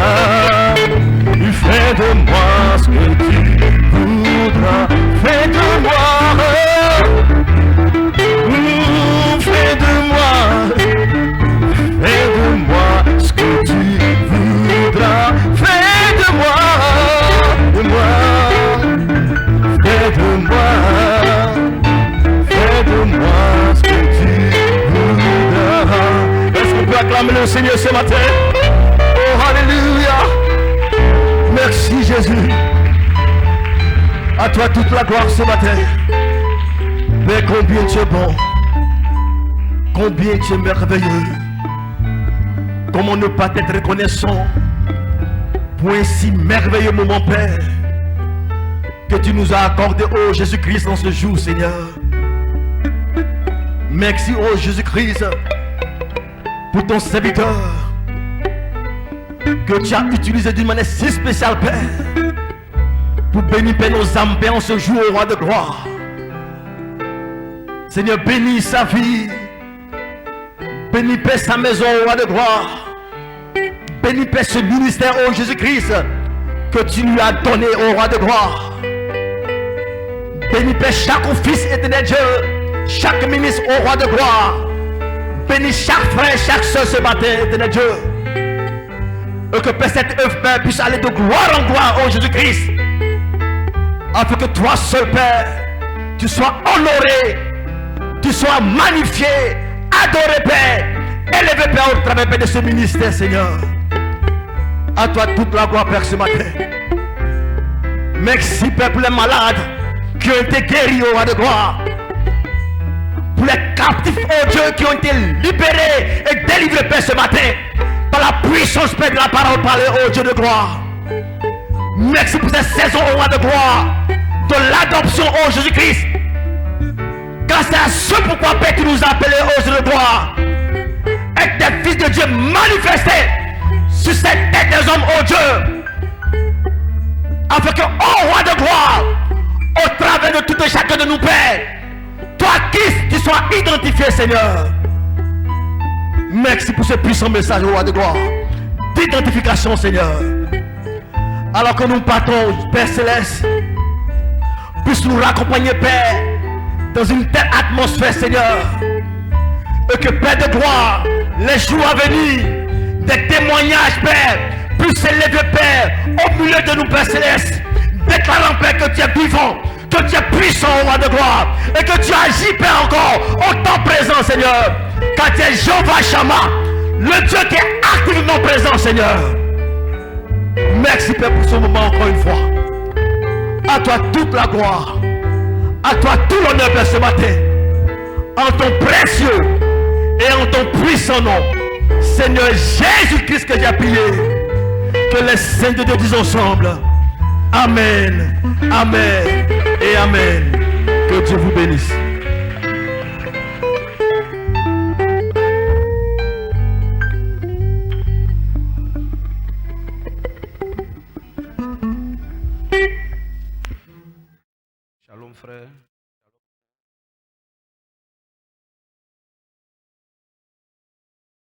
oui, fais de moi ce que tu voudras. Fais de moi, fais de moi, fais de moi ce que tu voudras. Fais de moi, fais de moi ce que tu voudras. Est-ce qu'on peut acclamer le Seigneur ce matin? Oh, alléluia. Merci Jésus. À toi toute la gloire ce matin. Mais combien tu es bon, combien tu es merveilleux. Comment ne pas être reconnaissant pour un si merveilleux moment, Père, que tu nous as accordé, oh Jésus-Christ, dans ce jour, Seigneur. Merci, oh Jésus-Christ, pour ton serviteur. que tu as utilisé d'une manière si spéciale, Père, pour bénir, Père, nos âmes, Père, en ce jour, au roi de gloire. Seigneur, bénis sa vie. Bénis, Père, sa maison, au roi de gloire. Bénis, Père, ce ministère, ô Jésus-Christ, que tu lui as donné, au roi de gloire. Bénis, Père, chaque fils éternel Dieu, chaque ministre, au roi de gloire. Bénis chaque frère, chaque soeur ce matin, éternel Dieu. Et que, Père, cette œuvre, Père, puisse aller de gloire en gloire, ô Jésus-Christ. Afin que toi seul, Père, tu sois honoré, tu sois magnifié, adoré, Père, élevé, Père, au travers, Père, de ce ministère, Seigneur. À toi toute la gloire, Père, ce matin. Merci, Père, pour les malades qui ont été guéris au roi de gloire. Pour les captifs, oh Dieu, qui ont été libérés et délivrés, Père, ce matin. Par la puissance, Père, de la parole parlée, oh Dieu de gloire. Merci pour cette saison, au roi de gloire, de l'adoption, oh Jésus-Christ. Car c'est à ce pourquoi, Père, tu nous as appelés, oh Dieu de gloire. Être des fils de Dieu manifestés sur cette tête des hommes, oh Dieu. Afin que, oh roi de gloire, au travers de tout et chacun de nous, Père, toi, Christ, tu sois identifié, Seigneur. Merci pour ce puissant message, au roi de gloire, d'identification, Seigneur. Alors que nous partons, Père Céleste, puisse nous raccompagner, Père, dans une telle atmosphère, Seigneur. Et que, Père de gloire, les jours à venir, des témoignages, Père, puissent s'élever, Père, au milieu de nous, Père Céleste, déclarant, Père, que tu es vivant, que tu es puissant, au roi de gloire, et que tu agis, Père, encore au temps présent, Seigneur. Car tu es Jéhovah Shammah, le Dieu qui est activement présent, Seigneur. Merci, Père, pour ce moment, encore une fois. À toi toute la gloire, à toi tout l'honneur, Père, ce matin, en ton précieux et en ton puissant nom, Seigneur Jésus-Christ, que j'ai prié. Que les saints de Dieu disent ensemble Amen, Amen et Amen. Que Dieu vous bénisse. Shalom, frère.